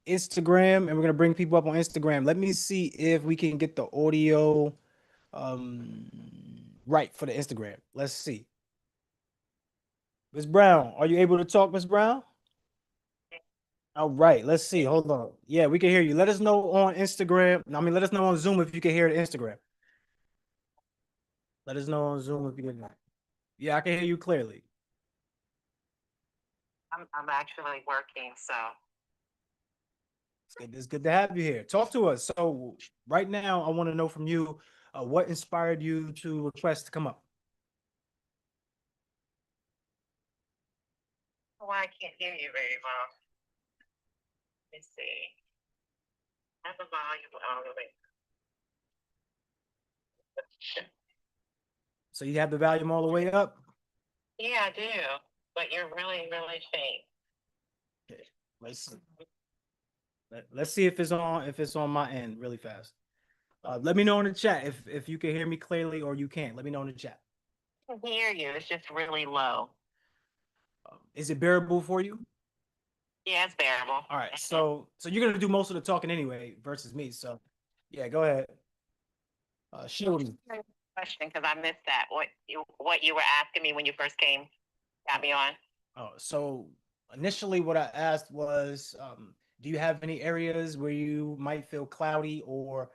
Speaker 5: Instagram and we're gonna bring people up on Instagram. Let me see if we can get the audio um right for the Instagram. Let's see. Miss Brown, are you able to talk, Miss Brown? All right, let's see. Hold on. Yeah, we can hear you. Let us know on Instagram. I mean, let us know on Zoom if you can hear the Instagram. Let us know on Zoom if you can. Yeah, I can hear you clearly.
Speaker 6: I'm actually working, so
Speaker 5: It's good to have you here. Talk to us. So right now, I want to know from you, what inspired you to request to come up?
Speaker 6: oh, I can't hear you very well. Let me see. Have the volume all the way.
Speaker 5: So you have the volume all the way up?
Speaker 6: Yeah, I do, but you're really, really faint.
Speaker 5: Okay, let's let's see if it's on my end really fast. Let me know in the chat if you can hear me clearly or you can't. Let me know in the chat.
Speaker 6: I can hear you. It's just really low.
Speaker 5: Is it bearable for you?
Speaker 6: Yeah, it's bearable.
Speaker 5: All right, so you're gonna do most of the talking anyway versus me. So yeah, go ahead. Share with me.
Speaker 6: Question, because I missed that. What you were asking me when you first got me on?
Speaker 5: Oh, so initially what I asked was, do you have any areas where you might feel cloudy, or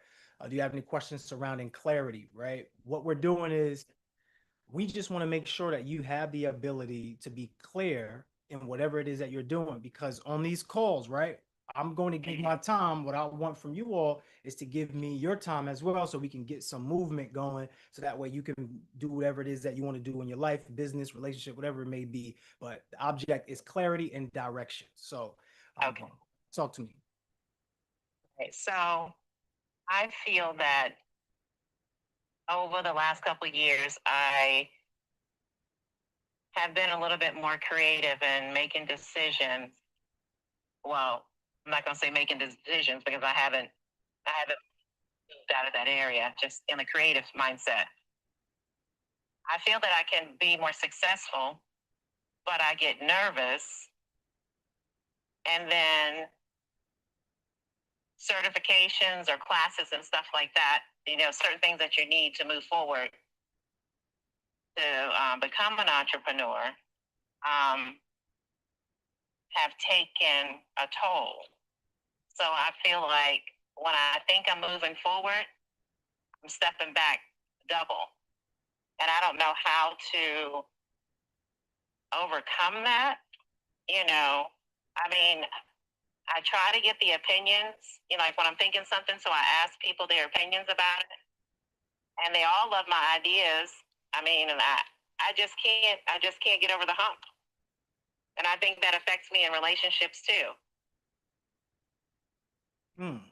Speaker 5: do you have any questions surrounding clarity, right? What we're doing is we just want to make sure that you have the ability to be clear in whatever it is that you're doing, because on these calls, right, I'm going to give my time. What I want from you all is to give me your time as well, so we can get some movement going, so that way you can do whatever it is that you want to do in your life, business, relationship, whatever it may be. But the object is clarity and direction. So
Speaker 6: Okay.
Speaker 5: talk to me.
Speaker 6: Okay, so I feel that over the last couple of years, I have been a little bit more creative in making decisions. Well, I'm not going to say making decisions because I haven't moved out of that area, just in a creative mindset. I feel that I can be more successful, but I get nervous. And then certifications or classes and stuff like that, certain things that you need to move forward to become an entrepreneur, have taken a toll. So I feel like when I think I'm moving forward, I'm stepping back double. And I don't know how to overcome that. I mean, I try to get the opinions, like when I'm thinking something, so I ask people their opinions about it. And they all love my ideas. I mean, and I just can't get over the hump. And I think that affects me in relationships too.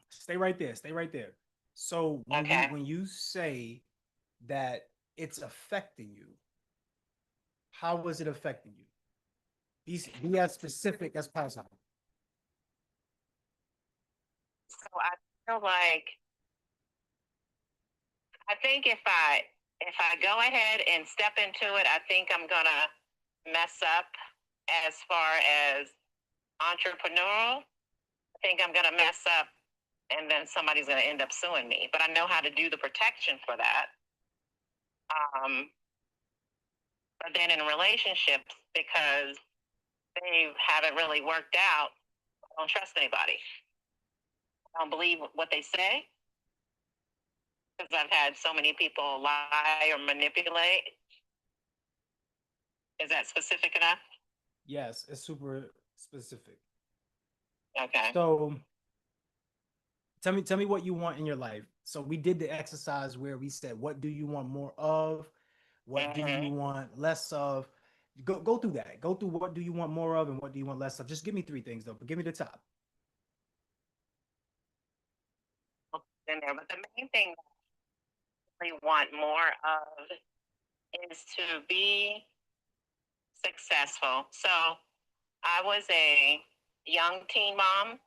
Speaker 5: Stay right there. Stay right there. So when you say that it's affecting you, how is it affecting you? Be as specific as possible.
Speaker 6: So I feel like, I think if I go ahead and step into it, I think I'm gonna mess up as far as entrepreneurial. I think I'm gonna mess up and then somebody's going to end up suing me. But I know how to do the protection for that. But then in relationships, because they haven't really worked out, I don't trust anybody. I don't believe what they say because I've had so many people lie or manipulate. Is that specific enough?
Speaker 5: Yes, it's super specific.
Speaker 6: Okay.
Speaker 5: So tell me what you want in your life. So we did the exercise where we said, what do you want more of? What do you want less of? Go through that. Go through what do you want more of and what do you want less of. Just give me 3 things though, but give me the top.
Speaker 6: In there, but the main thing we want more of is to be successful. So I was a young teen mom,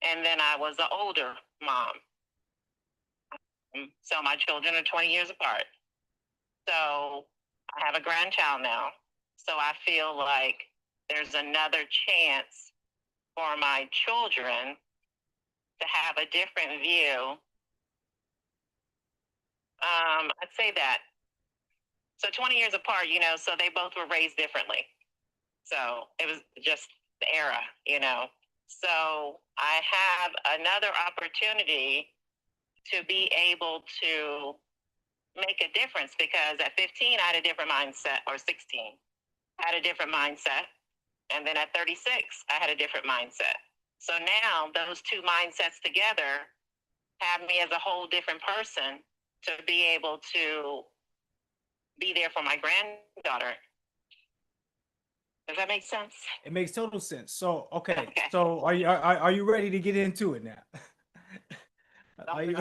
Speaker 6: and then I was an older mom. So my children are 20 years apart. So I have a grandchild now. So I feel like there's another chance for my children to have a different view. I'd say that. So 20 years apart, you know, so they both were raised differently. So it was just the era, you know. So I have another opportunity to be able to make a difference because at 15, I had a different mindset, or 16, I had a different mindset. And then at 36, I had a different mindset. So now those 2 mindsets together have me as a whole different person to be able to be there for my granddaughter. Does that make sense?
Speaker 5: It makes total sense. So okay,
Speaker 6: Okay.
Speaker 5: so are you ready to get into it now? Are you,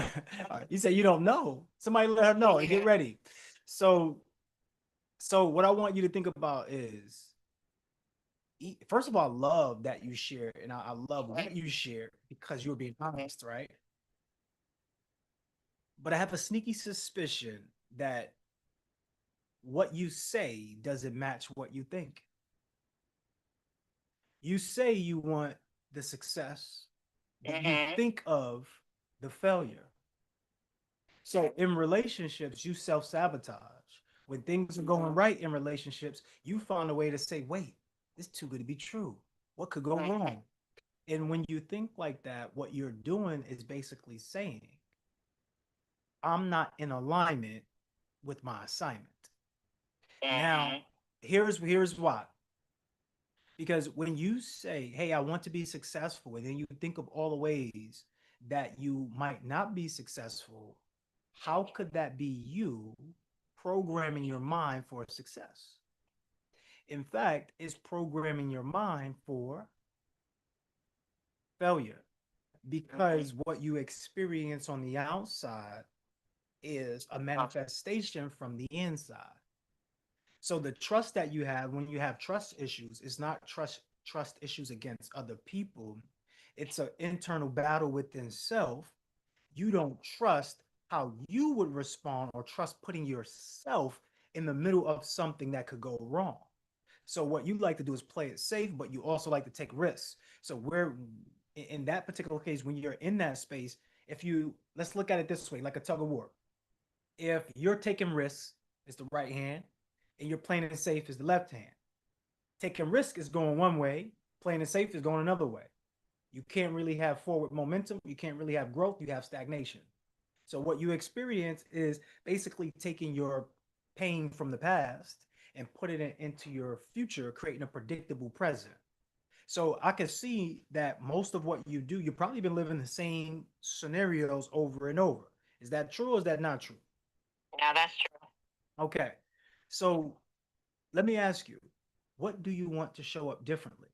Speaker 5: you say you don't know. Somebody let her know and get ready. So what I want you to think about is, first of all, I love that you share, and I love what you share because you're being honest, right? But I have a sneaky suspicion that what you say doesn't match what you think. You say you want the success, but you think of the failure. So in relationships, you self-sabotage. When things are going right in relationships, you find a way to say, wait, this is too good to be true. What could go wrong? And when you think like that, what you're doing is basically saying, I'm not in alignment with my assignment. Now, here's why. Because when you say, hey, I want to be successful, and then you think of all the ways that you might not be successful, how could that be you programming your mind for success? In fact, it's programming your mind for failure, because what you experience on the outside is a manifestation from the inside. So the trust that you have when you have trust issues is not trust issues against other people. It's an internal battle within self. You don't trust how you would respond, or trust putting yourself in the middle of something that could go wrong. So what you like to do is play it safe, but you also like to take risks. So where in that particular case, when you're in that space, let's look at it this way, like a tug of war. If you're taking risks, it's the right hand, and you're playing it safe is the left hand. Taking risk is going one way, playing it safe is going another way. You can't really have forward momentum. You can't really have growth. You have stagnation. So what you experience is basically taking your pain from the past and putting it into your future, creating a predictable present. So I can see that most of what you do, you've probably been living the same scenarios over and over. Is that true or is that not true?
Speaker 6: Yeah, that's true.
Speaker 5: Okay. So let me ask you, what do you want to show up differently?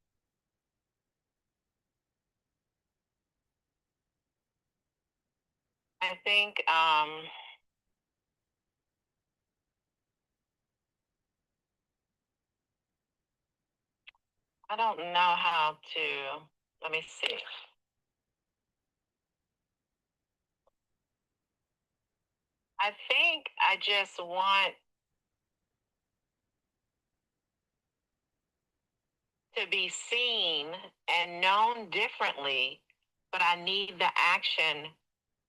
Speaker 6: I think I don't know how to, let me see. I think I just want to be seen and known differently but I need the action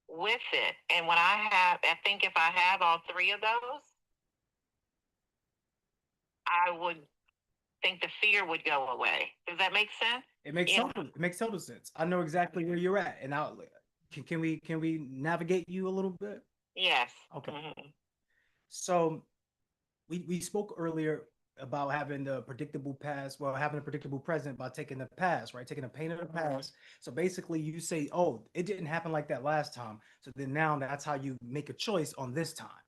Speaker 6: with it. And when I think if I have all three of those, I would think the fear would go away. Does that make sense?
Speaker 5: It makes
Speaker 6: Yeah.
Speaker 5: total sense. I know exactly where you're at, and can we navigate you a little bit?
Speaker 6: Yes.
Speaker 5: Okay.
Speaker 6: Mhm.
Speaker 5: So we spoke earlier about having the predictable past, well, having a predictable present by taking the past, right? Taking the pain of the past. So basically you say, oh, it didn't happen like that last time. So then now that's how you make a choice on this time.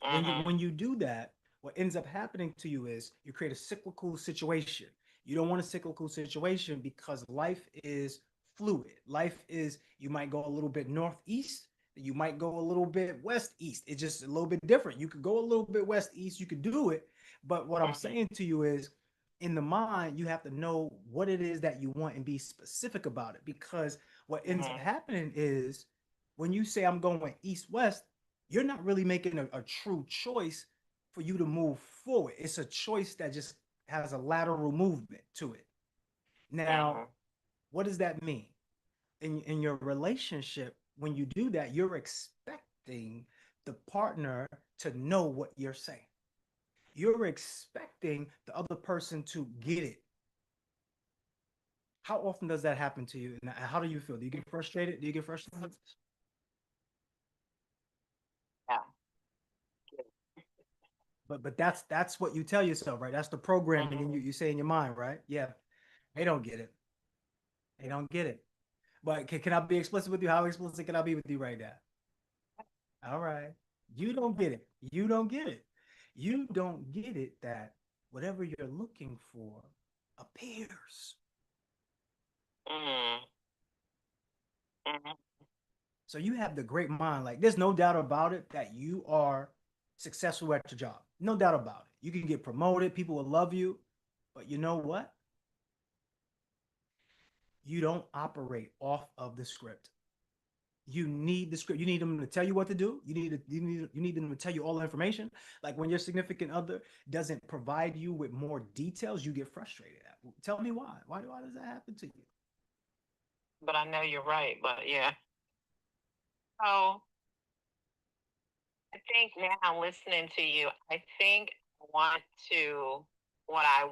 Speaker 6: Mhm.
Speaker 5: When you do that, what ends up happening to you is you create a cyclical situation. You don't want a cyclical situation because life is fluid. Life is, you might go a little bit northeast, you might go a little bit west east. It's just a little bit different. You could go a little bit west east, you could do it. But what I'm saying to you is, in the mind, you have to know what it is that you want and be specific about it. Because what ends up happening is when you say I'm going east west, you're not really making a true choice for you to move forward. It's a choice that just has a lateral movement to it. Now, what does that mean? In your relationship, when you do that, you're expecting the partner to know what you're saying. You're expecting the other person to get it. How often does that happen to you? And how do you feel? Do you get frustrated? Do you get frustrated?
Speaker 6: Yeah.
Speaker 5: But that's what you tell yourself, right? That's the programming and you say in your mind, right? Yeah, they don't get it. They don't get it. But can I be explicit with you? How explicit can I be with you right now? All right. You don't get it. You don't get it. You don't get it that whatever you're looking for appears.
Speaker 6: Mhm. Mhm.
Speaker 5: So you have the great mind. Like, there's no doubt about it that you are successful at your job. No doubt about it. You can get promoted. People will love you. But you know what? You don't operate off of the script. You need the script. You need them to tell you what to do. You need them to tell you all the information. Like when your significant other doesn't provide you with more details, you get frustrated. Tell me why. Why does that happen to you?
Speaker 6: But I know you're right. But yeah. So I think now listening to you, I think I want to what I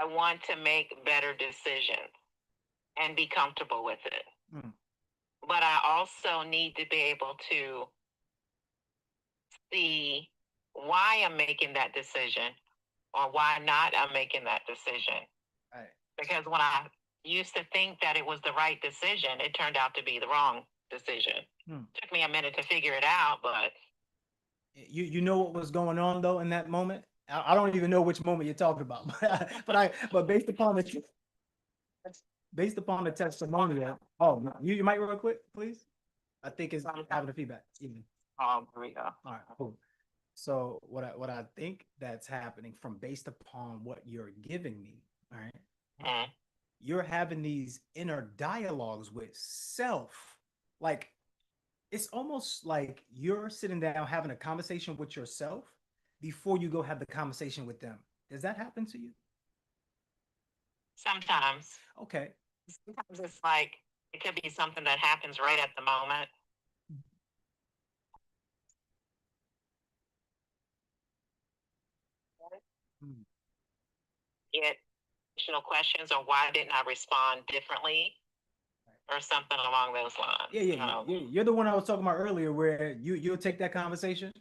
Speaker 6: want to make better decisions and be comfortable with it.
Speaker 5: Mm.
Speaker 6: But I also need to be able to see why I'm making that decision or why not I'm making that decision.
Speaker 5: Right.
Speaker 6: Because when I used to think that it was the right decision, it turned out to be the wrong decision. Took me a minute to figure it out, but
Speaker 5: You know what was going on though in that moment? I don't even know which moment you're talking about, but based upon the testimonial. Oh, you might real quick, please. I think it's having a feedback. Even.
Speaker 6: here we go.
Speaker 5: All right, cool. So what I think that's happening from based upon what you're giving me, all right?
Speaker 6: Mhm.
Speaker 5: You're having these inner dialogues with self. Like it's almost like you're sitting down having a conversation with yourself before you go have the conversation with them. Does that happen to you?
Speaker 6: Sometimes.
Speaker 5: Okay.
Speaker 6: Sometimes it's like it could be something that happens right at the moment.
Speaker 5: Hmm.
Speaker 6: Get additional questions or why didn't I respond differently or something along those lines.
Speaker 5: You're the one I was talking about earlier, where you'll take that conversation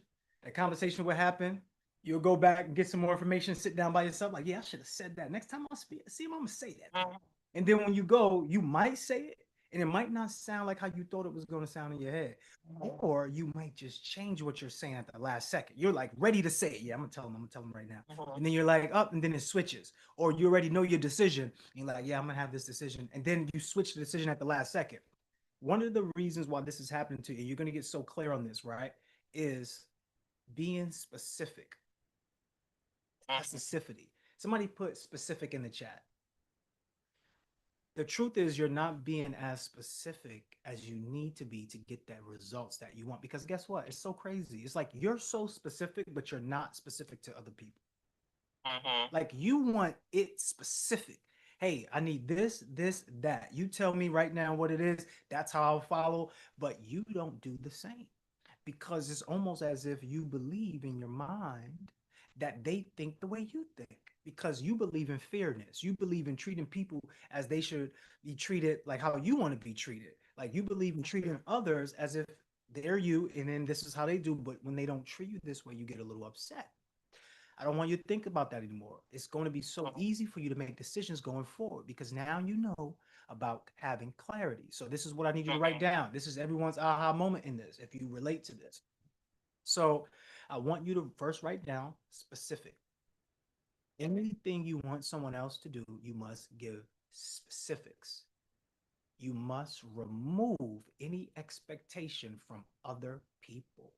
Speaker 5: will happen. You'll go back and get some more information, sit down by yourself, like, yeah, I should have said that. Next time I'll see if I'm gonna say that.
Speaker 6: Mhm.
Speaker 5: And then when you go, you might say it, and it might not sound like how you thought it was going to sound in your head. Or you might just change what you're saying at the last second. You're like ready to say it. Yeah, I'm gonna tell them right now. And then you're like, up, and then it switches. Or you already know your decision. And you're like, yeah, I'm gonna have this decision. And then you switch the decision at the last second. One of the reasons why this is happening to you, you're gonna get so clear on this, right? Is being specific. Specificity. Somebody put specific in the chat. The truth is you're not being as specific as you need to be to get that results that you want. Because guess what? It's so crazy. It's like you're so specific, but you're not specific to other people. Like you want it specific. Hey, I need this, that. You tell me right now what it is. That's how I'll follow. But you don't do the same because it's almost as if you believe in your mind that they think the way you think because you believe in fairness. You believe in treating people as they should be treated, like how you want to be treated. Like you believe in treating others as if they're you, and then this is how they do. But when they don't treat you this way, you get a little upset. I don't want you to think about that anymore. It's going to be so easy for you to make decisions going forward because now you know about having clarity. So this is what I need you to write down. This is everyone's aha moment in this, if you relate to this. So I want you to first write down specific. Anything you want someone else to do, you must give specifics. You must remove any expectation from other people.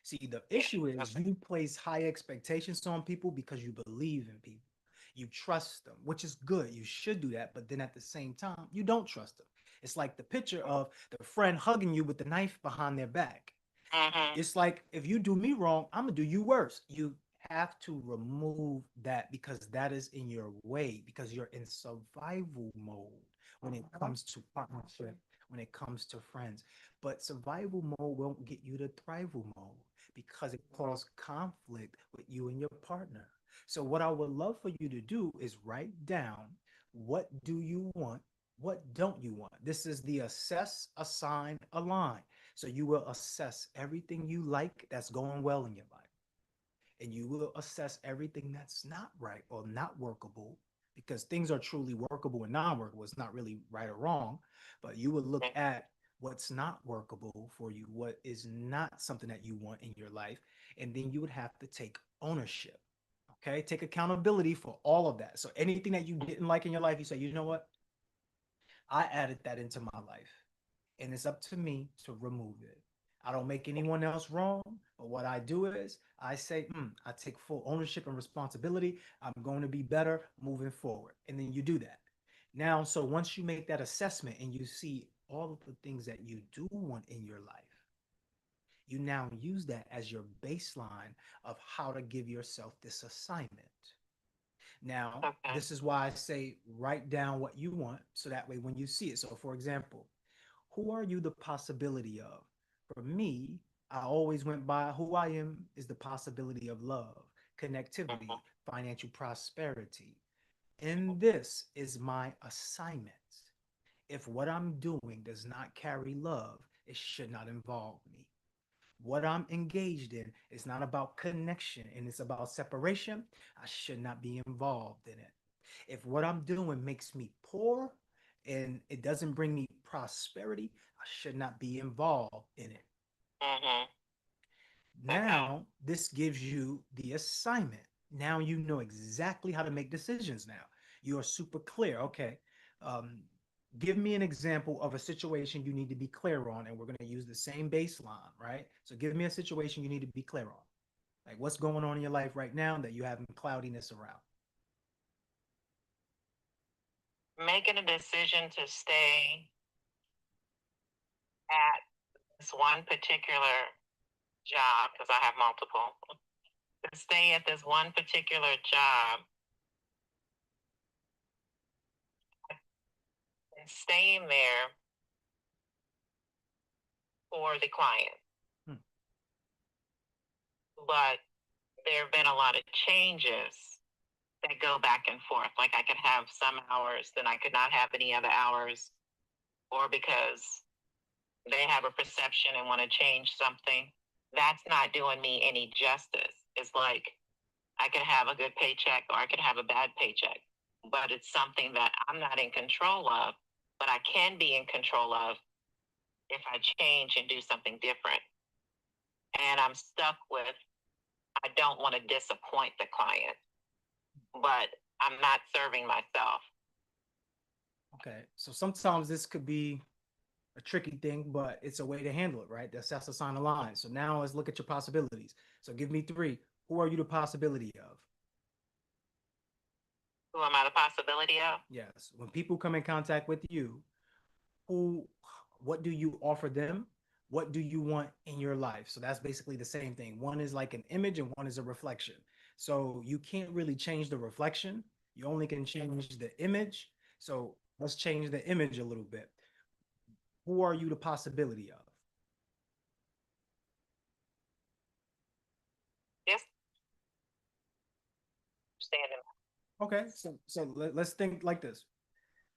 Speaker 5: See, the issue is you place high expectations on people because you believe in people. You trust them, which is good. You should do that. But then at the same time, you don't trust them. It's like the picture of the friend hugging you with the knife behind their back. It's like, if you do me wrong, I'm going to do you worse. You have to remove that because that is in your way, because you're in survival mode when it comes to partnership, when it comes to friends. But survival mode won't get you to thrival mode because it causes conflict with you and your partner. So what I would love for you to do is write down, what do you want? What don't you want? This is the assess, assign, align. So you will assess everything you like that's going well in your life. And you will assess everything that's not right or not workable, because things are truly workable and non-workable. It's not really right or wrong, but you would look at what's not workable for you, what is not something that you want in your life, and then you would have to take ownership. Okay, take accountability for all of that. So anything that you didn't like in your life, you say, you know what? I added that into my life, and it's up to me to remove it. I don't make anyone else wrong, but what I do is I say, I take full ownership and responsibility. I'm going to be better moving forward. And then you do that. Now, so once you make that assessment and you see all of the things that you do want in your life, you now use that as your baseline of how to give yourself this assignment. Now, this is why I say write down what you want so that way when you see it. So, for example, who are you the possibility of? For me, I always went by who I am is the possibility of love, connectivity, financial prosperity. And this is my assignment. If what I'm doing does not carry love, it should not involve me. What I'm engaged in is not about connection and it's about separation, I should not be involved in it. If what I'm doing makes me poor and it doesn't bring me prosperity, I should not be involved in it. Now, this gives you the assignment. Now you know exactly how to make decisions now. You are super clear. Okay. Give me an example of a situation you need to be clear on, and we're going to use the same baseline, right? So give me a situation you need to be clear on. Like what's going on in your life right now that you have cloudiness around.
Speaker 6: Making a decision to stay at this one particular job, because I have multiple, to stay at this one particular job and staying there for the client. But there have been a lot of changes that go back and forth. Like I could have some hours, then I could not have any other hours, or because they have a perception and want to change something. That's not doing me any justice. It's like I could have a good paycheck or I could have a bad paycheck, but it's something that I'm not in control of, but I can be in control of if I change and do something different. And I'm stuck with, I don't want to disappoint the client, but I'm not serving myself.
Speaker 5: Okay. So sometimes this could be a tricky thing, but it's a way to handle it, right? That's a sign of line. So now let's look at your possibilities. So give me three. Who are you the possibility of?
Speaker 6: Who am I the possibility of?
Speaker 5: Yes. When people come in contact with you, what do you offer them? What do you want in your life? So that's basically the same thing. One is like an image and one is a reflection. So you can't really change the reflection. You only can change the image. So let's change the image a little bit. Who are you the possibility of?
Speaker 6: Yes. Standing.
Speaker 5: Okay, so let's think like this.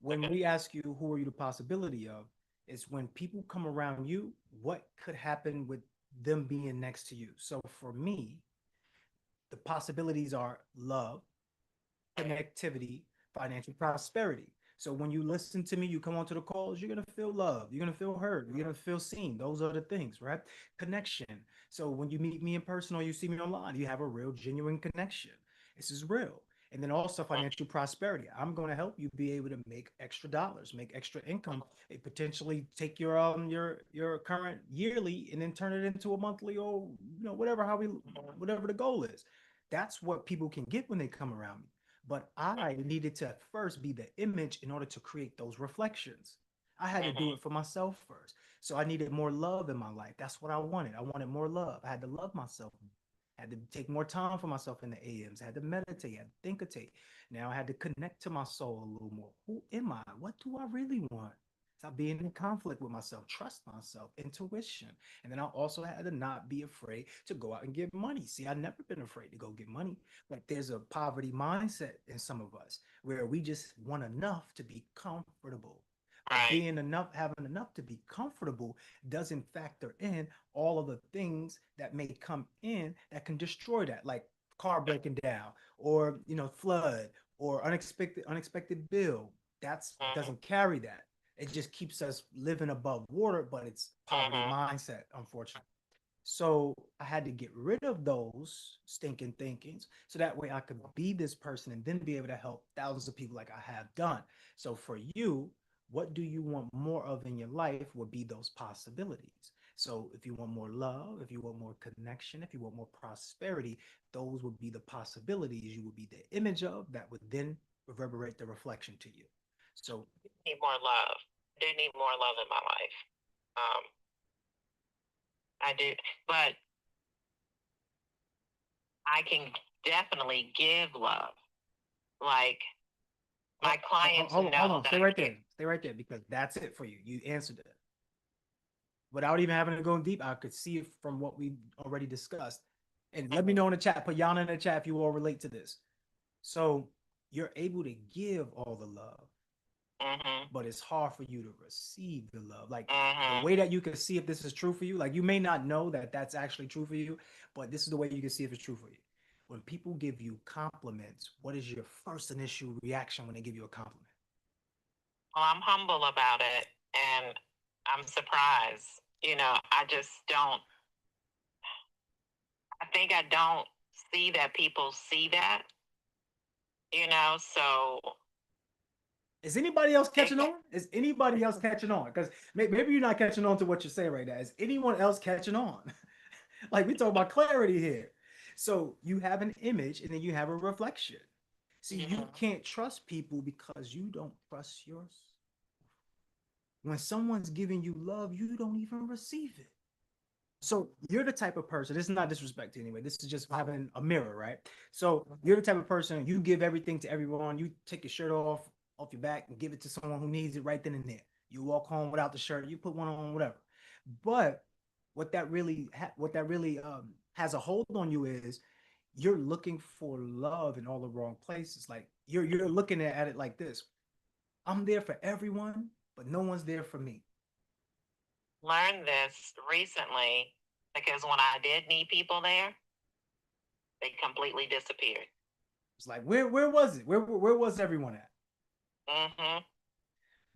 Speaker 5: When we ask you who are you the possibility of, it's when people come around you, what could happen with them being next to you? So for me, the possibilities are love, connectivity, financial prosperity. So when you listen to me, you come onto the calls, you're gonna feel love, you're gonna feel heard, you're gonna feel seen. Those are the things, right? Connection. So when you meet me in person or you see me online, you have a real genuine connection. This is real. And then also financial prosperity. I'm going to help you be able to make extra dollars, make extra income, and potentially take your current yearly and then turn it into a monthly or whatever whatever the goal is. That's what people can get when they come around me. But I needed to first be the image in order to create those reflections. I had to do it for myself first. So I needed more love in my life. That's what I wanted. I wanted more love. I had to love myself. I had to take more time for myself in the AMs. I had to meditate. I had to think. Now I had to connect to my soul a little more. Who am I? What do I really want? Stop being in conflict with myself, trust myself, intuition. And then I also had to not be afraid to go out and get money. See, I've never been afraid to go get money. But there's a poverty mindset in some of us where we just want enough to be comfortable.
Speaker 6: Right.
Speaker 5: Being enough, having enough to be comfortable doesn't factor in all of the things that may come in that can destroy that, like car breaking down or flood or unexpected bill. That's doesn't carry that. It just keeps us living above water, but it's poverty mindset, unfortunately. So I had to get rid of those stinking thinkings so that way I could be this person and then be able to help thousands of people like I have done. So for you, what do you want more of in your life would be those possibilities. So if you want more love, if you want more connection, if you want more prosperity, those would be the possibilities you would be the image of that would then reverberate the reflection to you. So
Speaker 6: Need more love. I do need more love in my life. I do, but I can definitely give love. Like my clients
Speaker 5: hold
Speaker 6: know
Speaker 5: on,
Speaker 6: that.
Speaker 5: stay right there, because that's it for you. You answered it without even having to go deep. I could see it from what we already discussed. And let me know in the chat. Put Yana in the chat if you all relate to this. So you're able to give all the love, but it's hard for you to receive the love. Like the way that you can see if this is true for you, like you may not know that that's actually true for you, but this is the way you can see if it's true for you. When people give you compliments, what is your first initial reaction when they give you a compliment?
Speaker 6: Well, I'm humble about it and I'm surprised. I just don't, I think I don't see that people see that, so.
Speaker 5: Is anybody else catching on? Is anybody else catching on? Because maybe you're not catching on to what you're saying right now. Is anyone else catching on? Like we talk about clarity here. So you have an image and then you have a reflection. See, you can't trust people because you don't trust yourself. When someone's giving you love, you don't even receive it. So you're the type of person, this is not disrespect anyway, this is just having a mirror, right? So you're the type of person, you give everything to everyone, you take your shirt off your back and give it to someone who needs it right then and there. You walk home without the shirt, you put one on, whatever. But what that really has a hold on you is you're looking for love in all the wrong places. Like you're looking at it like this. I'm there for everyone, but no one's there for me.
Speaker 6: Learned this recently because when I did need people there, they completely disappeared.
Speaker 5: It's like where was it? Where was everyone at?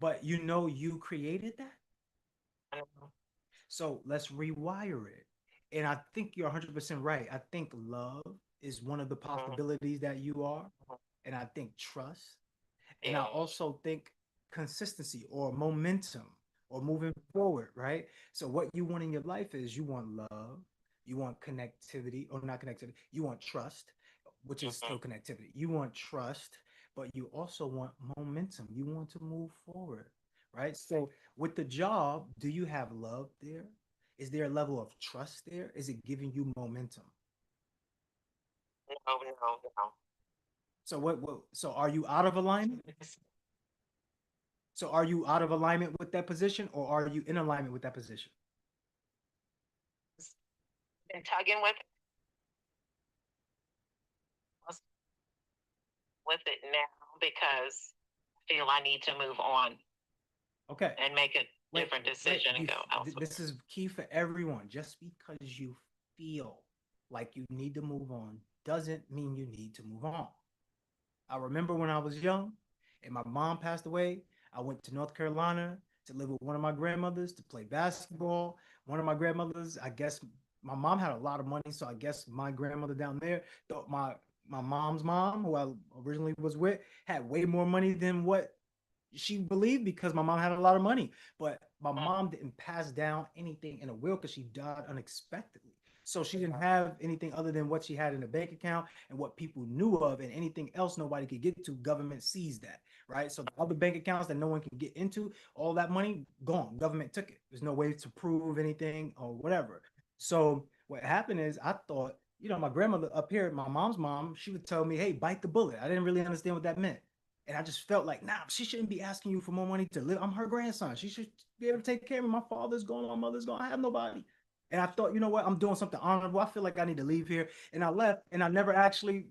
Speaker 5: But you created that. So let's rewire it. And I think you're 100% right. I think love is one of the possibilities that you are. And I think trust. And I also think consistency or momentum or moving forward, right? So what you want in your life is you want love, you want connectivity, or not connectivity, you want trust, which is still connectivity. You want trust, but you also want momentum. You want to move forward, right? So with the job, do you have love there? Is there a level of trust there? Is it giving you momentum?
Speaker 6: No.
Speaker 5: So so are you out of alignment? So are you out of alignment with that position, or are you in alignment with that position?
Speaker 6: Been tugging with it now because I feel I need to move on
Speaker 5: Okay.
Speaker 6: and make a different decision and go elsewhere.
Speaker 5: This is key for everyone. Just because you feel like you need to move on doesn't mean you need to move on. I remember when I was young and my mom passed away, I went to North Carolina to live with one of my grandmothers to play basketball. One of my grandmothers, I guess my mom had a lot of money, so I guess my grandmother down there thought my mom's mom, who I originally was with, had way more money than what she believed because my mom had a lot of money. But my mom didn't pass down anything in a will because she died unexpectedly. So she didn't have anything other than what she had in the bank account and what people knew of, and anything else nobody could get to. Government sees that, right? So the other bank accounts that no one can get into, all that money gone. Government took it. There's no way to prove anything or whatever. So what happened is I thought, my grandmother up here, my mom's mom, she would tell me, "Hey, bite the bullet." I didn't really understand what that meant. And I just felt like, nah, she shouldn't be asking you for more money to live. I'm her grandson. She should be able to take care of me. My father's gone, my mother's gone. I have nobody. And I thought, you know what? I'm doing something honorable. I feel like I need to leave here. And I left, and I never actually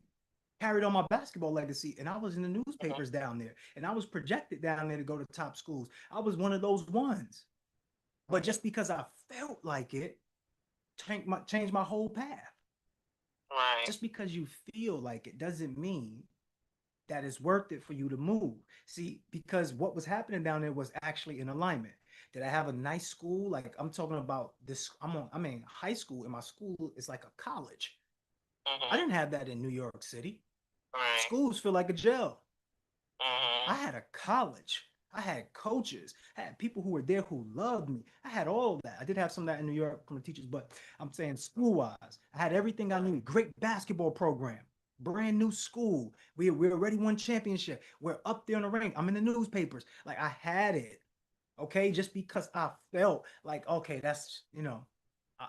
Speaker 5: carried on my basketball legacy. And I was in the newspapers down there, and I was projected down there to go to top schools. I was one of those ones. But just because I felt like it, changed my whole path.
Speaker 6: Right.
Speaker 5: Just because you feel like it doesn't mean that it's worth it for you to move. See, because what was happening down there was actually in alignment. Did I have a nice school? Like, I'm talking about this. I'm in high school, and my school is like a college. I didn't have that in New York City.
Speaker 6: Right.
Speaker 5: Schools feel like a jail.
Speaker 6: Mm-hmm.
Speaker 5: I had a college. I had coaches. I had people who were there who loved me. I had all that. I did have some of that in New York from the teachers, but I'm saying school-wise, I had everything I needed. Great basketball program, brand new school. We already won championship. We're up there in the rank. I'm in the newspapers. Like, I had it. Okay, just because I felt like, okay, that's,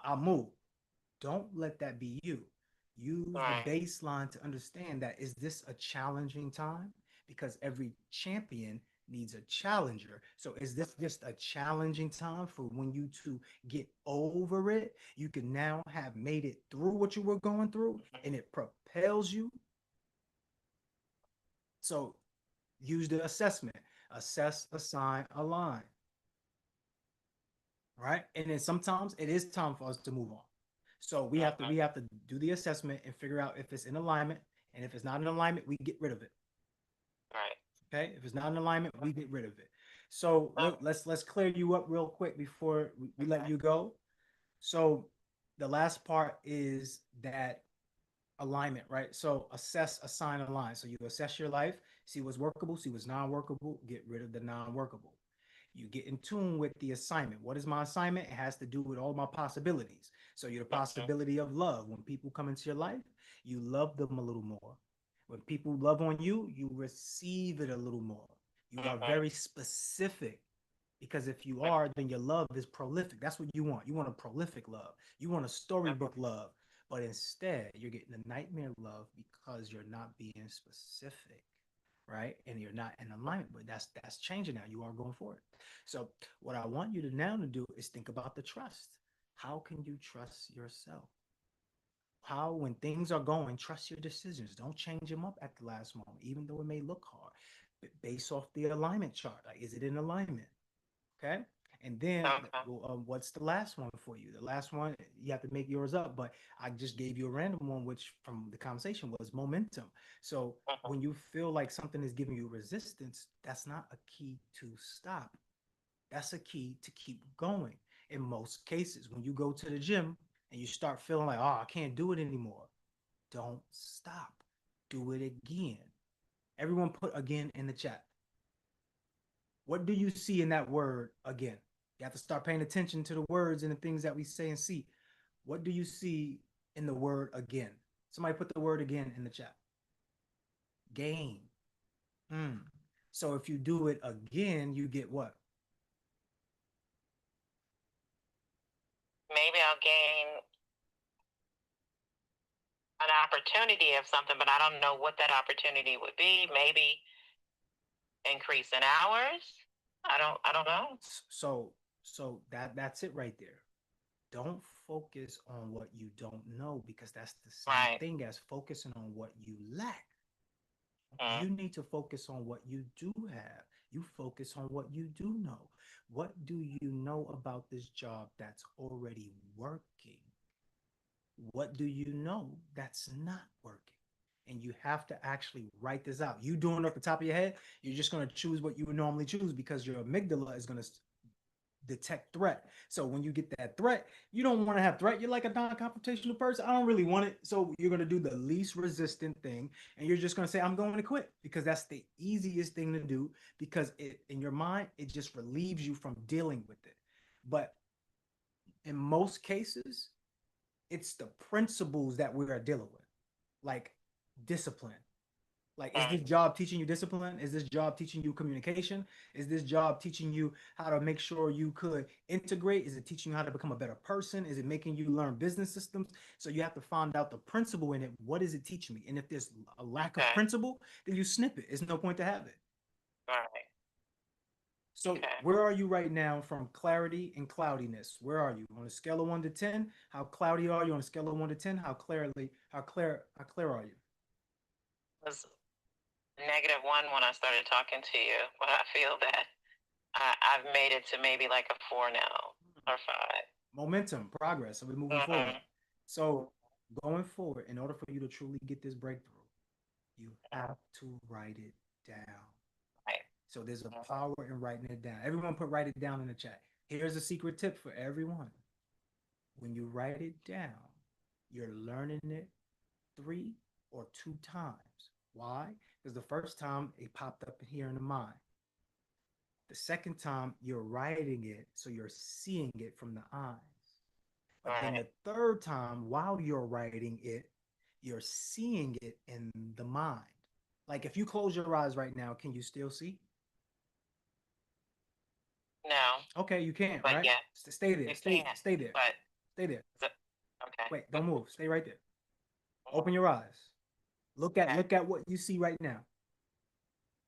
Speaker 5: I'll move. Don't let that be you. Use
Speaker 6: Right.
Speaker 5: the baseline to understand that, is this a challenging time? Because every champion needs a challenger. So is this just a challenging time for when you to get over it? You can now have made it through what you were going through, and it propels you. So use the assessment. Assess, assign, align. Right? And then sometimes it is time for us to move on. So we have to do the assessment and figure out if it's in alignment. And if it's not in alignment, we get rid of it.
Speaker 6: Right.
Speaker 5: Okay. If it's not in alignment, we get rid of it. So let's clear you up real quick before we let you go. So the last part is that alignment, right? So assess, assign, align. So you assess your life, see what's workable, see what's non-workable, get rid of the non-workable. You get in tune with the assignment. What is my assignment? It has to do with all my possibilities. So you're the possibility of love. When people come into your life, you love them a little more. When people love on you, you receive it a little more. You are very specific, because if you are, then your love is prolific. That's what you want. You want a prolific love. You want a storybook love. But instead, you're getting a nightmare love because you're not being specific, right? And you're not in alignment. But that's changing now. You are going forward. So what I want you to now to do is think about the trust. How can you trust yourself? How, when things are going, trust your decisions. Don't change them up at the last moment, even though it may look hard. But based off the alignment chart, like, is it in alignment? Okay. And then what's the last one for you? The last one, you have to make yours up, but I just gave you a random one, which from the conversation was momentum. So when you feel like something is giving you resistance, that's not a key to stop. That's a key to keep going. In most cases, when you go to the gym and you start feeling like, oh, I can't do it anymore, don't stop. Do it again. Everyone put again in the chat. What do you see in that word again? You have to start paying attention to the words and the things that we say and see. What do you see in the word again? Somebody put the word again in the chat. Gain. So if you do it again, you get what?
Speaker 6: Maybe I'll gain an opportunity of something, but I don't know what that opportunity would be. Maybe increase in hours. I don't know.
Speaker 5: So that's it right there. Don't focus on what you don't know, because that's the same
Speaker 6: Right.
Speaker 5: thing as focusing on what you lack.
Speaker 6: Mhm.
Speaker 5: You need to focus on what you do have. You focus on what you do know. What do you know about this job that's already working? What do you know that's not working? And you have to actually write this out. You doing it off the top of your head, you're just going to choose what you would normally choose, because your amygdala is going to detect threat. So when you get that threat, you don't want to have threat. You're like a non-confrontational person. I don't really want it. So you're going to do the least resistant thing, and you're just going to say, I'm going to quit, because that's the easiest thing to do, because it, in your mind, it just relieves you from dealing with it. But in most cases, it's the principles that we are dealing with, like discipline. Like, is this job teaching you discipline? Is this job teaching you communication? Is this job teaching you how to make sure you could integrate? Is it teaching you how to become a better person? Is it making you learn business systems? So you have to find out the principle in it. What is it teaching me? And if there's a lack of
Speaker 6: Okay.
Speaker 5: principle, then you snip it. There's no point to have it.
Speaker 6: All right.
Speaker 5: So
Speaker 6: Okay.
Speaker 5: where are you right now from clarity and cloudiness? Where are you on a scale of 1 to 10? How cloudy are you on a scale of 1 to 10? How clear are you?
Speaker 6: Was -1 when I started talking to you, but I feel that I've made it to maybe like a 4 now or 5.
Speaker 5: Momentum, progress. So we're moving forward. So going forward, in order for you to truly get this breakthrough, you have to write it down.
Speaker 6: Right.
Speaker 5: So there's a power in writing it down. Everyone put write it down in the chat. Here's a secret tip for everyone. When you write it down, you're learning it 3 or 2 times. Why? Because the first time it popped up here in the mind. The second time you're writing it, so you're seeing it from the eyes. But then the third time, while you're writing it, you're seeing it in the mind. Like, if you close your eyes right now, can you still see?
Speaker 6: No.
Speaker 5: Okay, you can't,
Speaker 6: But
Speaker 5: right?
Speaker 6: yeah,
Speaker 5: Stay there.
Speaker 6: you
Speaker 5: Stay
Speaker 6: can,
Speaker 5: there.
Speaker 6: but
Speaker 5: Stay there.
Speaker 6: okay.
Speaker 5: Wait, don't move. Stay right there. Open your eyes. Look at what you see right now.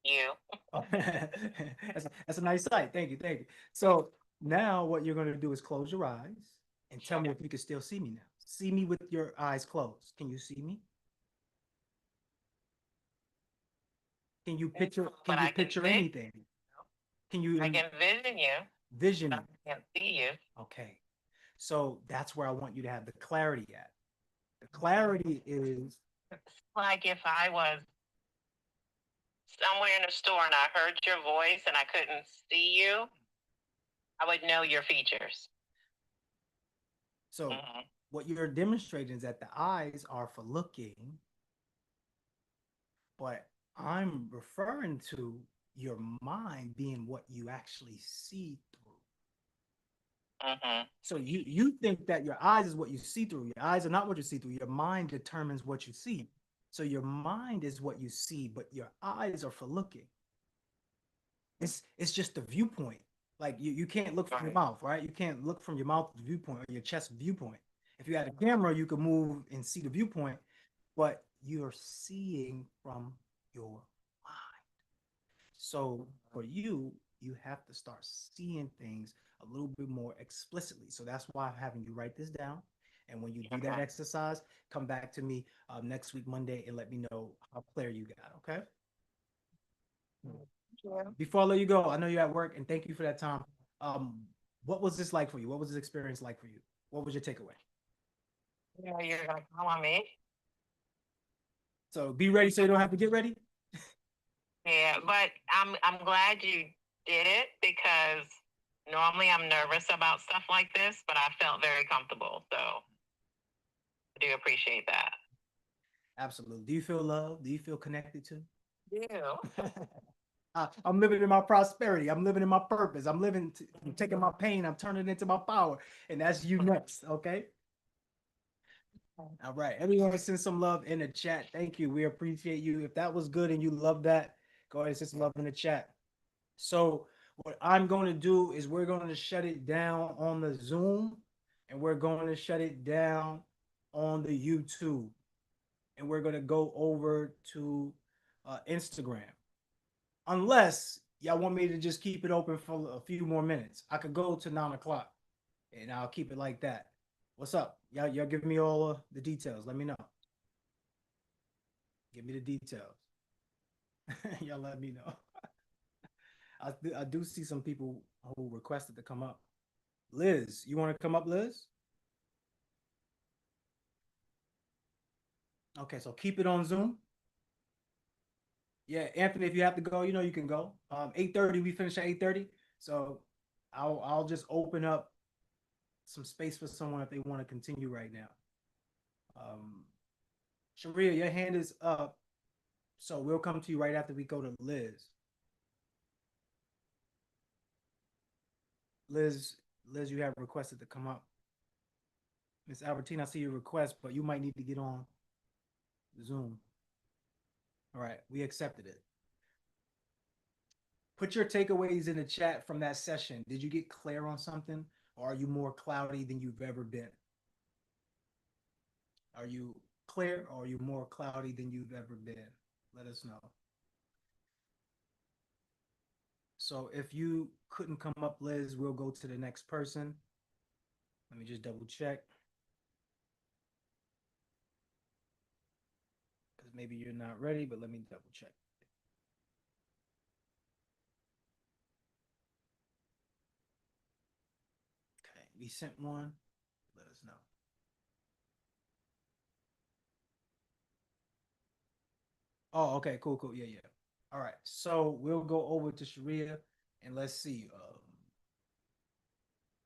Speaker 6: You.
Speaker 5: That's a nice sight. Thank you. Thank you. So now what you're going to do is close your eyes and tell me if you can still see me now. See me with your eyes closed. Can you see me? Can you picture
Speaker 6: But I can
Speaker 5: anything? Can you
Speaker 6: I can vision you.
Speaker 5: vision
Speaker 6: I
Speaker 5: it?
Speaker 6: can see you.
Speaker 5: Okay. So that's where I want you to have the clarity at. The clarity is
Speaker 6: Like if I was somewhere in a store and I heard your voice and I couldn't see you, I would know your features.
Speaker 5: so
Speaker 6: Mhm.
Speaker 5: what you're demonstrating is that the eyes are for looking, but I'm referring to your mind being what you actually see through.
Speaker 6: Mhm.
Speaker 5: So you think that your eyes is what you see through. Your eyes are not what you see through. Your mind determines what you see. So your mind is what you see, but your eyes are for looking. It's just the viewpoint. Like you can't look from your mouth, right? You can't look from your mouth viewpoint or your chest viewpoint. If you had a camera, you could move and see the viewpoint, but you're seeing from your mind. So for you, you have to start seeing things a little bit more explicitly. So that's why I'm having you write this down. And when you do that exercise, come back to me next week, Monday, and let me know how clear you got, okay? Before I let you go, I know you're at work, and thank you for that time. What was this like for you? What was this experience like for you? What was your takeaway?
Speaker 6: You know you're gonna call on me.
Speaker 5: So be ready so you don't have to get ready.
Speaker 6: Yeah, but I'm glad you did it because normally I'm nervous about stuff like this, but I felt very comfortable. So I do appreciate that.
Speaker 5: Absolutely. Do you feel loved? Do you feel connected to?
Speaker 6: You.
Speaker 5: I'm living in my prosperity. I'm living in my purpose. I'm taking my pain. I'm turning it into my power. And that's you next. Okay. All right. Everyone send some love in the chat. Thank you. We appreciate you. If that was good and you love that, go ahead and send some love in the chat. So what I'm going to do is we're going to shut it down on the Zoom, and we're going to shut it down on the YouTube. and we're gonna go over to Instagram. Unless y'all want me to just keep it open for a few more minutes, I could go to 9 o'clock, and I'll keep it like that. What's up? Y'all give me all the details. Let me know. Give me the details. Y'all let me know. I do see some people who requested to come up. Liz, you want to come up, Liz? Okay, so keep it on Zoom. Yeah, Anthony, if you have to go, you can go. 8:30, we finish at 8:30. So I'll just open up some space for someone if they want to continue right now. Sharia, your hand is up. So we'll come to you right after we go to Liz. Liz, you have requested to come up. Miss Albertine, I see your request, but you might need to get on Zoom. All right, we accepted it. Put your takeaways in the chat from that session. Did you get clear on something, or are you more cloudy than you've ever been? Are you clear, or are you more cloudy than you've ever been? Let us know. So if you couldn't come up, Liz, we'll go to the next person. Let me just double check. Because maybe you're not ready, but let me double check. Okay, we sent one. Let us know. Oh, okay, cool. Yeah. All right, so we'll go over to Sharia and let's see.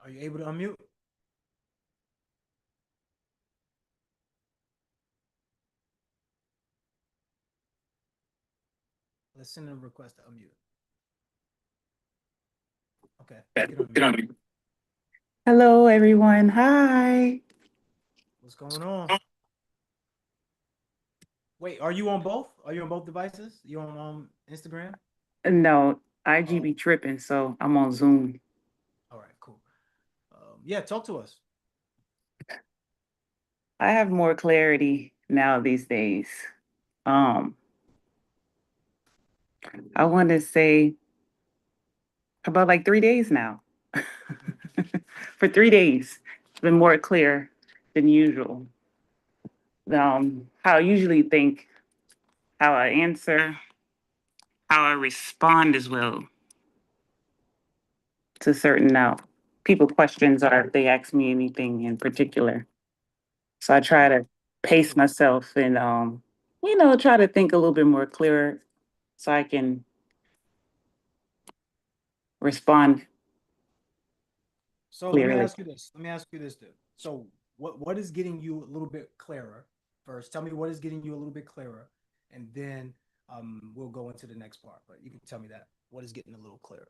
Speaker 5: Are you able to unmute? Let's send a request to unmute. Okay, get unmute.
Speaker 7: Hello, everyone. Hi.
Speaker 5: What's going on? Wait, are you on both? Are you on both devices? You on Instagram?
Speaker 7: No, IG be tripping, so I'm on Zoom.
Speaker 5: All right, cool. Yeah, talk to us.
Speaker 7: I have more clarity now these days. I want to say about like 3 days now. For 3 days, it's been more clear than usual. How I usually think, how I answer, how I respond as well to certain people questions or if they ask me anything in particular. So I try to pace myself and try to think a little bit more clearer so I can respond
Speaker 5: So
Speaker 7: clearly.
Speaker 5: Let me ask you this, dude. So what is getting you a little bit clearer? First, tell me what is getting you a little bit clearer, and then we'll go into the next part. But you can tell me that. What is getting a little clearer?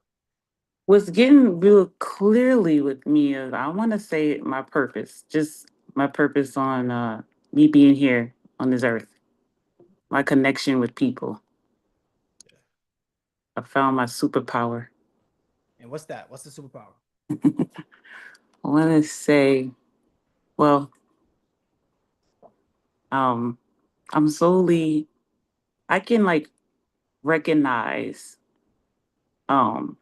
Speaker 7: What's getting real clearly with me is I want to say my purpose, just my purpose on me being here on this earth, my connection with people. I found my superpower.
Speaker 5: And what's that? What's the superpower?
Speaker 7: I want to say, well, I'm solely, I can like recognize um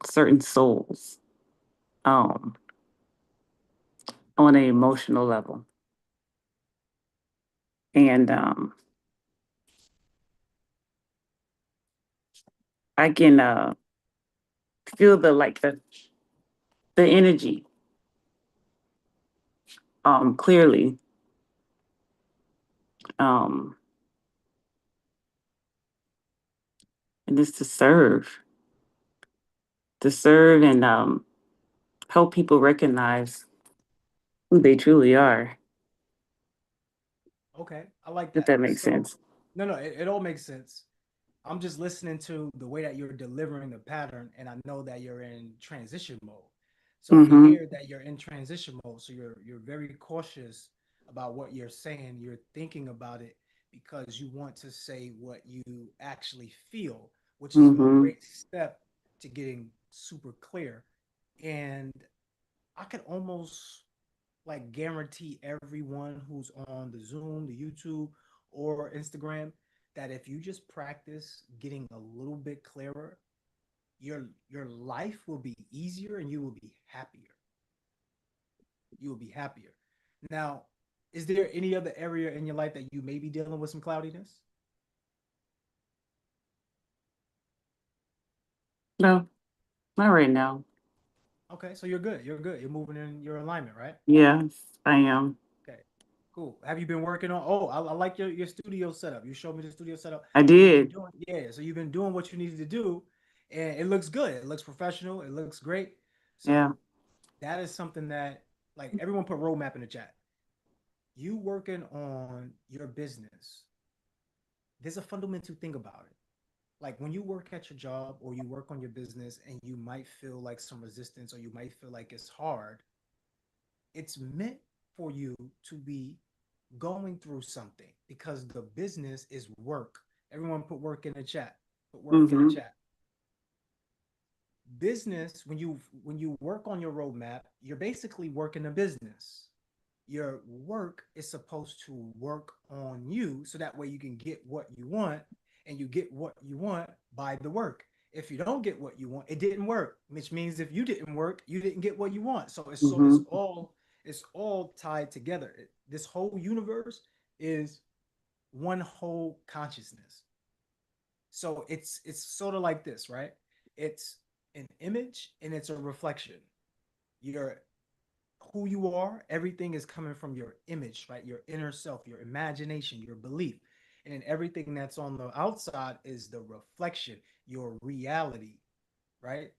Speaker 7: certain souls um on an emotional level. And I can feel the energy clearly. Um and it's to serve and help people recognize who they truly are,
Speaker 5: Okay, I like
Speaker 7: if
Speaker 5: that.
Speaker 7: that makes
Speaker 5: So
Speaker 7: sense.
Speaker 5: no, it all makes sense. I'm just listening to the way that you're delivering the pattern, and I know that you're in transition mode. So I can
Speaker 7: Mm-hmm.
Speaker 5: hear that you're in transition mode. So you're very cautious about what you're saying. You're thinking about it because you want to say what you actually feel, which is a
Speaker 7: Mm-hmm.
Speaker 5: great step to getting super clear. And I could almost like guarantee everyone who's on the Zoom, the YouTube, or Instagram that if you just practice getting a little bit clearer, your life will be easier and you will be happier. You will be happier. Now, is there any other area in your life that you may be dealing with some cloudiness?
Speaker 7: No, not right now.
Speaker 5: Okay, so you're good. You're good. You're moving in your alignment, right?
Speaker 7: Yes, I am.
Speaker 5: Okay, cool. Have you been working on? Oh, I like your studio setup. You showed me the studio setup.
Speaker 7: I
Speaker 5: So you've been
Speaker 7: did.
Speaker 5: doing, yeah. So you've been doing what you needed to do, and it looks good. It looks professional. It looks great.
Speaker 7: Yeah.
Speaker 5: So that is something that, like, everyone put roadmap in the chat. You working on your business. There's a fundamental thing about it. Like when you work at your job or you work on your business and you might feel like some resistance or you might feel like it's hard, it's meant for you to be going through something because the business is work. Everyone put work in the chat. Put work in the
Speaker 7: Mm-hmm.
Speaker 5: chat. Business, when you work on your roadmap, you're basically working a business. Your work is supposed to work on you so that way you can get what you want, and you get what you want by the work. If you don't get what you want, it didn't work, which means if you didn't work, you didn't get what you want. So
Speaker 7: Mm-hmm.
Speaker 5: it's all tied together. This whole universe is one whole consciousness. So it's sort of like this, right? It's an image and it's a reflection. Your who you are, everything is coming from your image, right? Your inner self, your imagination, your belief. And then everything that's on the outside is the reflection, your reality, right?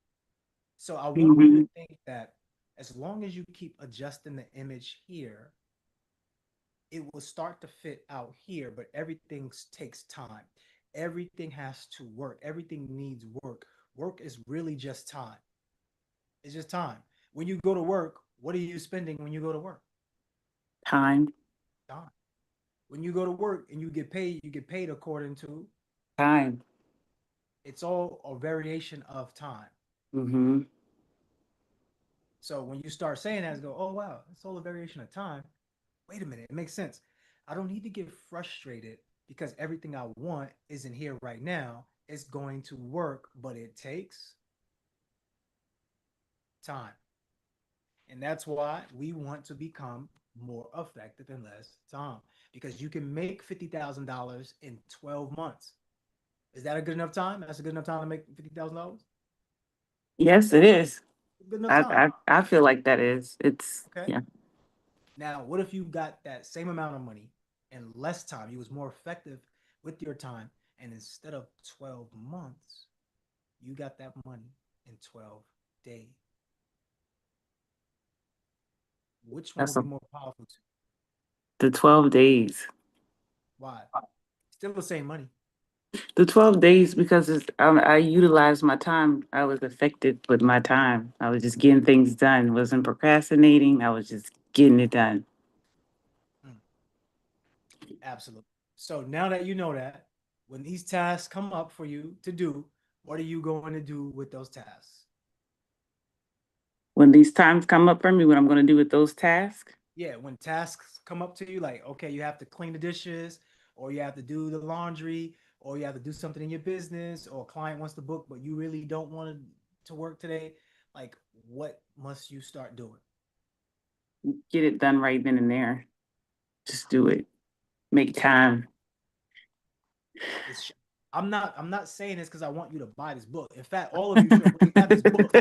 Speaker 5: So I want you
Speaker 7: Mm-hmm.
Speaker 5: to think that as long as you keep adjusting the image here, it will start to fit out here, but everything takes time. Everything has to work. Everything needs work. Work is really just time. It's just time. When you go to work, what are you spending when you go to work?
Speaker 7: Time.
Speaker 5: Time. When you go to work and you get paid according to,
Speaker 7: Time.
Speaker 5: it's all a variation of time.
Speaker 7: Mm-hmm.
Speaker 5: So when you start saying that, go, oh wow, it's all a variation of time. Wait a minute, it makes sense. I don't need to get frustrated because everything I want isn't here right now. It's going to work, but it takes time. And that's why we want to become more effective in less time because you can make $50,000 in 12 months. Is that a good enough time? That's a good enough time to make $50,000?
Speaker 7: Yes, it is.
Speaker 5: Good enough
Speaker 7: I,
Speaker 5: time.
Speaker 7: I I feel like that is. It's
Speaker 5: Okay.
Speaker 7: yeah.
Speaker 5: Now, what if you got that same amount of money in less time? You was more effective with your time, and instead of 12 months, you got that money in 12 days. Which one
Speaker 7: That's
Speaker 5: would be
Speaker 7: a,
Speaker 5: more powerful to you?
Speaker 7: the 12 days.
Speaker 5: Why? Still the same money.
Speaker 7: The 12 days because I utilized my time. I was effective with my time. I was just getting things done. Wasn't procrastinating. I was just getting it done.
Speaker 5: Mm, absolutely. So now that you know that, when these tasks come up for you to do, what are you going to do with those tasks?
Speaker 7: When these times come up for me, what I'm going to do with those tasks,
Speaker 5: Yeah, when tasks come up to you, like, okay, you have to clean the dishes, or you have to do the laundry, or you have to do something in your business, or a client wants to book, but you really don't want to work today, like, what must you start doing?
Speaker 7: get it done right then and there. Just do it. Make time.
Speaker 5: It's I'm not saying this because I want you to buy this book. In fact, all of you should already have this book.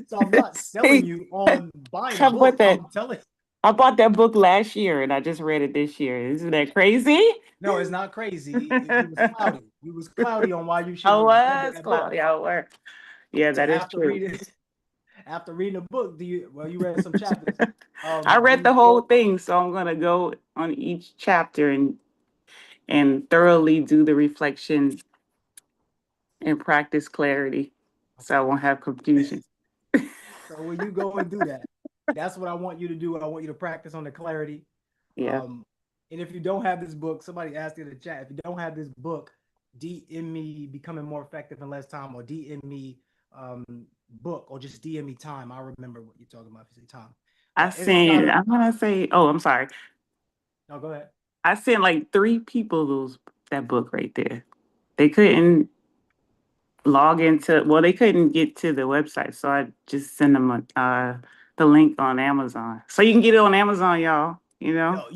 Speaker 5: So I'm not selling you on buying the
Speaker 7: I
Speaker 5: book.
Speaker 7: bought that.
Speaker 5: I'm telling
Speaker 7: I bought that book last year and I just read it this year. Isn't that crazy?
Speaker 5: no, it's not crazy. You was cloudy. You was cloudy on why you should
Speaker 7: I
Speaker 5: have read
Speaker 7: was
Speaker 5: that book.
Speaker 7: cloudy. I was. Yeah,
Speaker 5: So
Speaker 7: that is true.
Speaker 5: after reading a book, you read some chapters.
Speaker 7: I
Speaker 5: Do
Speaker 7: read
Speaker 5: you
Speaker 7: the whole
Speaker 5: feel
Speaker 7: thing, so I'm gonna go on each chapter and thoroughly do the reflection and practice clarity, so I
Speaker 5: okay?
Speaker 7: won't have confusion.
Speaker 5: So when you go and do that, that's what I want you to do. I want you to practice on the clarity.
Speaker 7: Yeah,
Speaker 5: Um, and if you don't have this book, somebody asked in the chat, if you don't have this book, DM me becoming more effective in less time, or DM me book, or just DM me time. I remember what you're talking about if you say time.
Speaker 7: I
Speaker 5: It's not
Speaker 7: sent,
Speaker 5: a,
Speaker 7: I'm gonna say, oh, I'm sorry.
Speaker 5: no, go ahead.
Speaker 7: I sent like 3 people that book right there. They couldn't log into, well, they couldn't get to the website, so I just sent them the link on Amazon. So you can get it on Amazon, y'all, you know?
Speaker 5: No,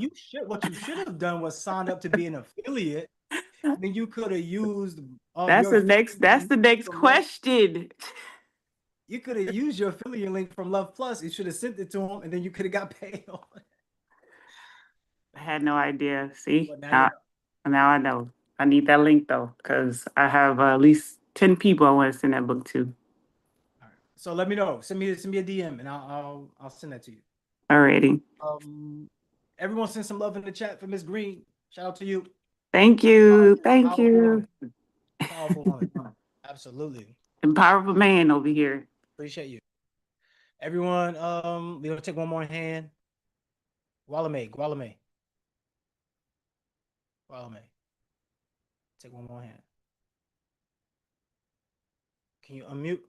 Speaker 5: what you should have done was signed up to be an affiliate. Then you could have used
Speaker 7: That's
Speaker 5: your
Speaker 7: the next,
Speaker 5: affiliate
Speaker 7: that's the
Speaker 5: link
Speaker 7: next
Speaker 5: from Love.
Speaker 7: question.
Speaker 5: You could have used your affiliate link from Love Plus. You should have sent it to him, and then you could have got paid on it.
Speaker 7: I had no idea. See,
Speaker 5: But now you
Speaker 7: now I know. I need that link though, because I have at least 10 people I want to send that book to.
Speaker 5: All right. So let me know. Send me a DM, and I'll send that to you.
Speaker 7: Alrighty.
Speaker 5: Everyone send some love in the chat for Miss Green. Shout out to you.
Speaker 7: Thank you. Thank
Speaker 5: Powerful
Speaker 7: you.
Speaker 5: woman. Powerful woman. Absolutely.
Speaker 7: And powerful man over here.
Speaker 5: Appreciate you. Everyone, we're gonna take one more hand. Gualame. Take one more hand. Can you unmute?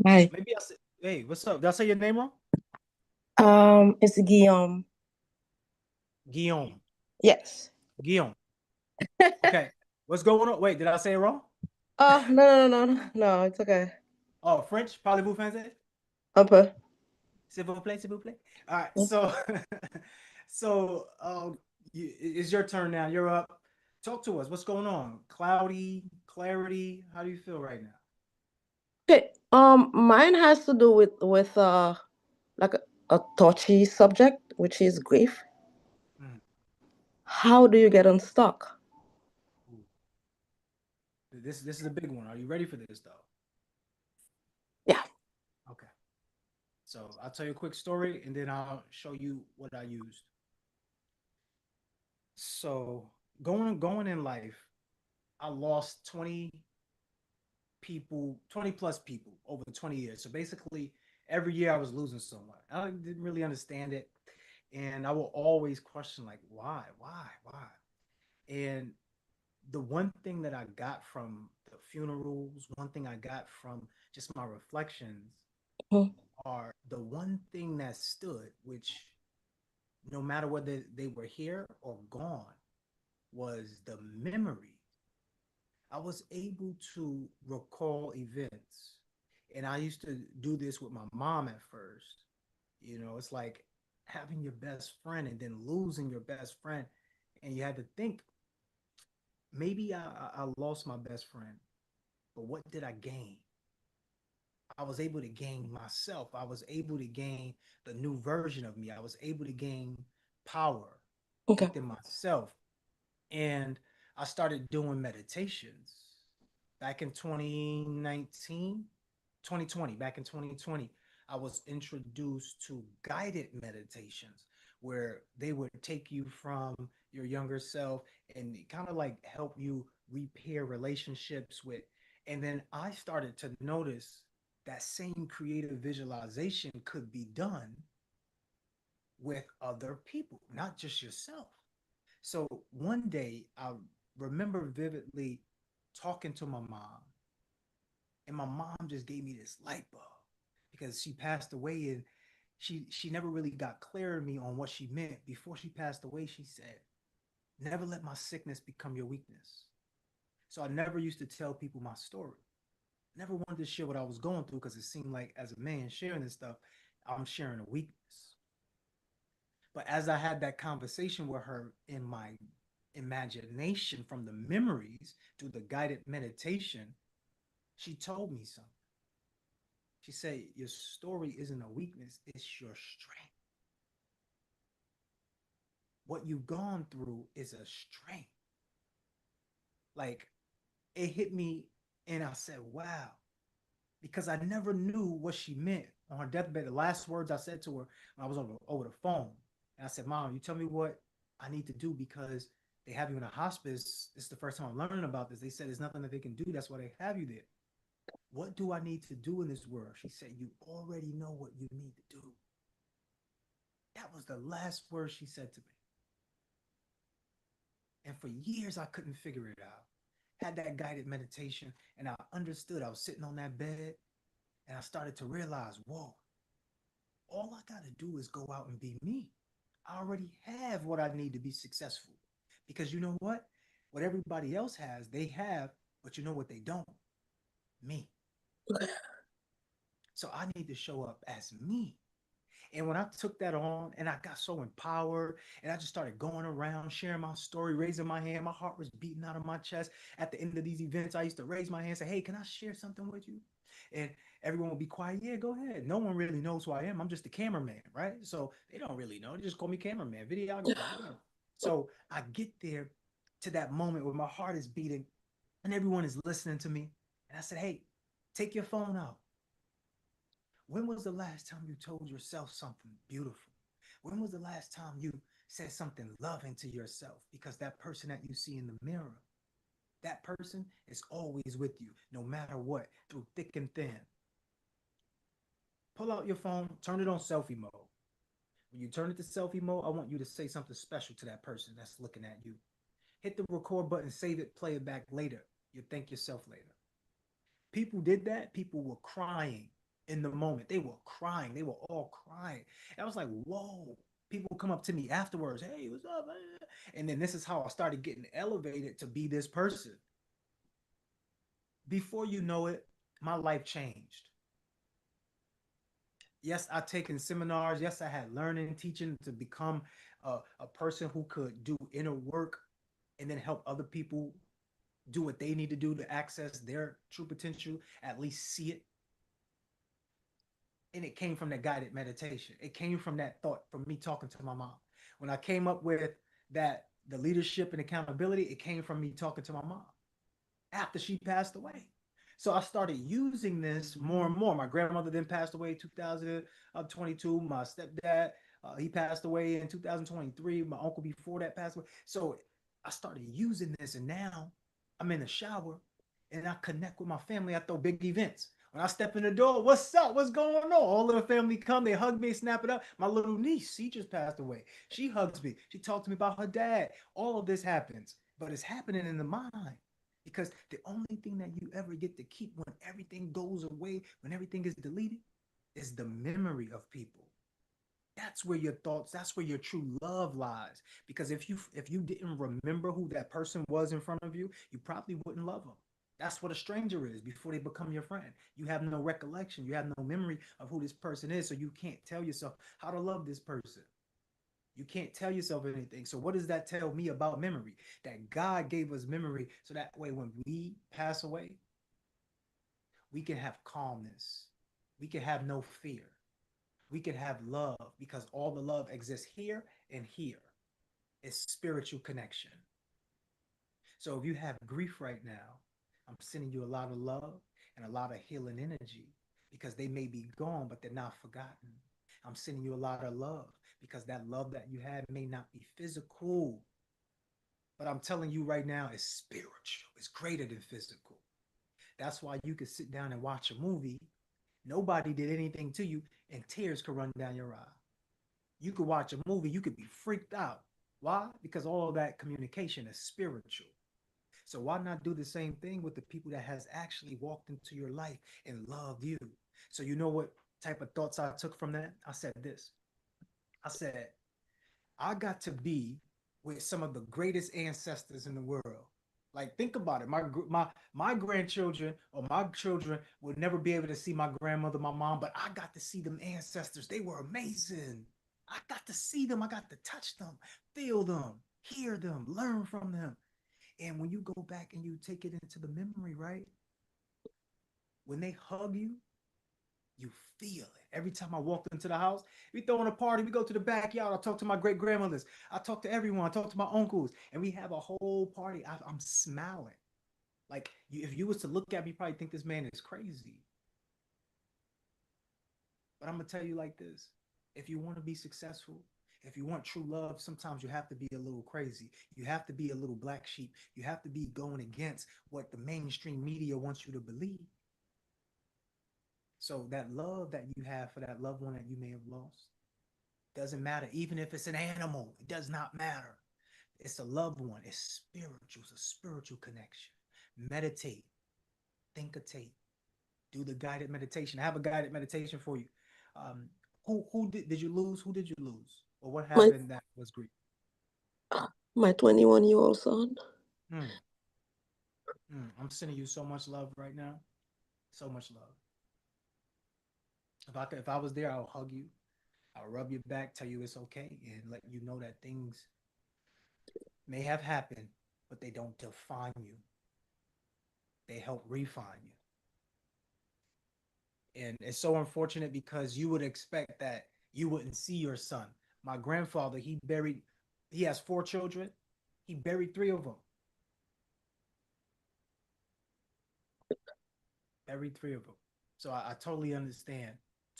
Speaker 8: Hi.
Speaker 5: Maybe I'll say, hey, what's up? Did I say your name wrong?
Speaker 8: It's Guillaume.
Speaker 5: Guillaume.
Speaker 8: Yes.
Speaker 5: Guillaume. Okay. What's going on? Wait, did I say it wrong?
Speaker 8: Oh, no, it's okay.
Speaker 5: Oh, French? Parlez-vous français?
Speaker 8: Un peu.
Speaker 5: S'il vous plaît, s'il vous plaît. All right, so it's your turn now. You're up. Talk to us. What's going on? Cloudy, clarity. How do you feel right now?
Speaker 8: Okay. Mine has to do with like a touchy subject, which is grief.
Speaker 5: Mm.
Speaker 8: How do you get unstuck?
Speaker 5: This is a big one. Are you ready for this though?
Speaker 8: Yeah.
Speaker 5: Okay. So I'll tell you a quick story and then I'll show you what I used. So going in life, I lost 20 plus people over 20 years. So basically every year I was losing someone. I didn't really understand it. And I will always question like, why? And the one thing that I got from the funerals, one thing I got from just my reflections
Speaker 8: Mhm.
Speaker 5: are the one thing that stood, which no matter whether they were here or gone, was the memory. I was able to recall events. And I used to do this with my mom at first. You know, it's like having your best friend and then losing your best friend. And you had to think, maybe I lost my best friend, but what did I gain? I was able to gain myself. I was able to gain the new version of me. I was able to gain power
Speaker 8: Okay.
Speaker 5: within myself. And I started doing meditations back in 2020, back in 2020. I was introduced to guided meditations where they would take you from your younger self and kind of like help you repair relationships with. And then I started to notice that same creative visualization could be done with other people, not just yourself. So one day I remember vividly talking to my mom, and my mom just gave me this light bulb because she passed away and she never really got clear to me on what she meant. Before she passed away, she said, "Never let my sickness become your weakness." So I never used to tell people my story. Never wanted to share what I was going through because it seemed like as a man sharing this stuff, I'm sharing a weakness. But as I had that conversation with her in my imagination from the memories through the guided meditation, she told me something. She said, "Your story isn't a weakness, it's your strength. What you've gone through is a strength." Like it hit me, and I said, "Wow." Because I never knew what she meant on her deathbed. The last words I said to her when I was over the phone, and I said, "Mom, you tell me what I need to do because they have you in a hospice. This is the first time I'm learning about this. They said there's nothing that they can do. That's why they have you there. What do I need to do in this world?" She said, "You already know what you need to do." That was the last word she said to me. And for years, I couldn't figure it out. Had that guided meditation, and I understood. I was sitting on that bed, And I started to realize, whoa, all I got to do is go out and be me. I already have what I need to be successful. Because you know what? What everybody else has, they have, but you know what they don't? Me. So I need to show up as me. And when I took that on and I got so empowered and I just started going around sharing my story, raising my hand, my heart was beating out of my chest. At the end of these events, I used to raise my hand and say, hey, can I share something with you? And everyone would be quiet. Yeah, go ahead. No one really knows who I am. I'm just a cameraman, right? So they don't really know. They just call me cameraman, videographer. So I get there to that moment where my heart is beating and everyone is listening to me. And I said, hey, take your phone out. When was the last time you told yourself something beautiful? When was the last time you said something loving to yourself? Because that person that you see in the mirror, that person is always with you, no matter what, through thick and thin. Pull out your phone, turn it on selfie mode. When you turn it to selfie mode, I want you to say something special to that person that's looking at you. Hit the record button, save it, play it back later. You'll thank yourself later. People did that. People were crying in the moment. They were crying. They were all crying. And I was like, whoa. People come up to me afterwards. Hey, what's up? And then this is how I started getting elevated to be this person. Before you know it, my life changed. Yes, I've taken seminars. Yes, I had learning, teaching to become a person who could do inner work and then help other people do what they need to do to access their true potential, at least see it. And it came from that guided meditation. It came from that thought from me talking to my mom. When I came up with that, the leadership and accountability, it came from me talking to my mom after she passed away. So I started using this more and more. My grandmother then passed away in 2022. My stepdad, he passed away in 2023. My uncle before that passed away. So I started using this, and now I'm in the shower and I connect with my family. I throw big events. When I step in the door, what's up? What's going on? All of the family come, they hug me, snap it up. My little niece, she just passed away. She hugs me. She talks to me about her dad. All of this happens, but it's happening in the mind. Because the only thing that you ever get to keep when everything goes away, when everything is deleted, is the memory of people. That's where your thoughts, that's where your true love lies. Because if you didn't remember who that person was in front of you, you probably wouldn't love them. That's what a stranger is before they become your friend. You have no recollection, you have no memory of who this person is, so you can't tell yourself how to love this person. You can't tell yourself anything. So what does that tell me about memory? That God gave us memory so that way when we pass away, we can have calmness. We can have no fear. We can have love because all the love exists here and here. It's spiritual connection. So if you have grief right now, I'm sending you a lot of love and a lot of healing energy because they may be gone, but they're not forgotten. I'm sending you a lot of love because that love that you have may not be physical. But I'm telling you right now, it's spiritual. It's greater than physical. That's why you could sit down and watch a movie. Nobody did anything to you and tears could run down your eye. You could watch a movie, you could be freaked out. Why? Because all of that communication is spiritual. So why not do the same thing with the people that has actually walked into your life and loved you? So you know what type of thoughts I took from that? I said this. I said, I got to be with some of the greatest ancestors in the world. Like, think about it. My grandchildren or my children would never be able to see my grandmother, my mom, but I got to see them ancestors. They were amazing. I got to see them. I got to touch them, feel them, hear them, learn from them. And when you go back and you take it into the memory, right? When they hug you, you feel it. Every time I walk into the house, we throwing a party, we go to the backyard. I talk to my great grandmothers. I talk to everyone. I talk to my uncles, and we have a whole party. I'm smiling. Like if you was to look at me, you probably think this man is crazy. But I'm gonna tell you like this: if you want to be successful, if you want true love, sometimes you have to be a little crazy. You have to be a little black sheep. You have to be going against what the mainstream media wants you to believe. So that love that you have for that loved one that you may have lost doesn't matter. Even if it's an animal, it does not matter. It's a loved one. It's spiritual. It's a spiritual connection. Meditate. Think-a-tate. do the guided meditation. I have a guided meditation for you. Who did you lose? Who did you lose? Or what
Speaker 8: My
Speaker 5: happened that was grief?
Speaker 8: my 21-year-old son.
Speaker 5: Hmm. I'm sending you so much love right now. So much love. If I was there, I'll hug you. I'll rub your back, tell you it's okay, and let you know that things may have happened, but they don't define you. They help refine you. And it's so unfortunate because you would expect that you wouldn't see your son. My grandfather, he has 4 children. He buried 3 of them. Buried 3 of them. So I totally understand.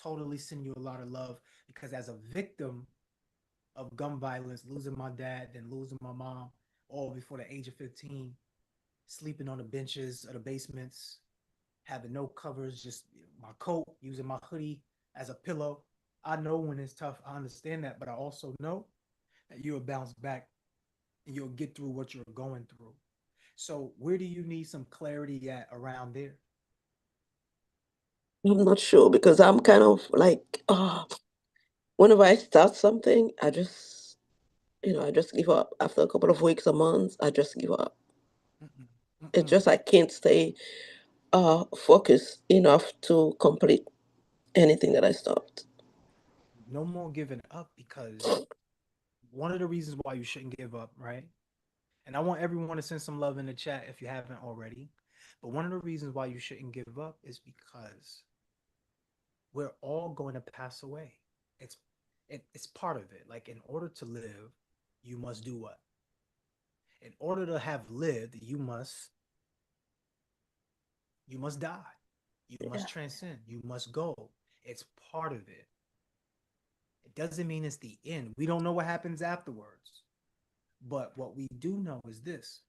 Speaker 5: Totally send you a lot of love because as a victim of gun violence, losing my dad, then losing my mom, all before the age of 15, sleeping on the benches of the basements, having no covers, just my coat, using my hoodie as a pillow. I know when it's tough. I understand that, but I also know that you'll bounce back and you'll get through what you're going through. So, where do you need some clarity at around there?
Speaker 8: I'm not sure because I'm kind of like, whenever I start something, I just give up. After a couple of weeks or months, I just give up.
Speaker 5: Mm-mm,
Speaker 8: It's
Speaker 5: mm-mm.
Speaker 8: just I can't stay focused enough to complete anything that I start.
Speaker 5: No more giving up because one of the reasons why you shouldn't give up, right? And I want everyone to send some love in the chat if you haven't already. But one of the reasons why you shouldn't give up is because we're all going to pass away. It's it's part of it. Like in order to live, you must do what? In order to have lived, you must die. You
Speaker 8: Yeah.
Speaker 5: must transcend. You must go. It's part of it. It doesn't mean it's the end. We don't know what happens afterwards. But what we do know is this: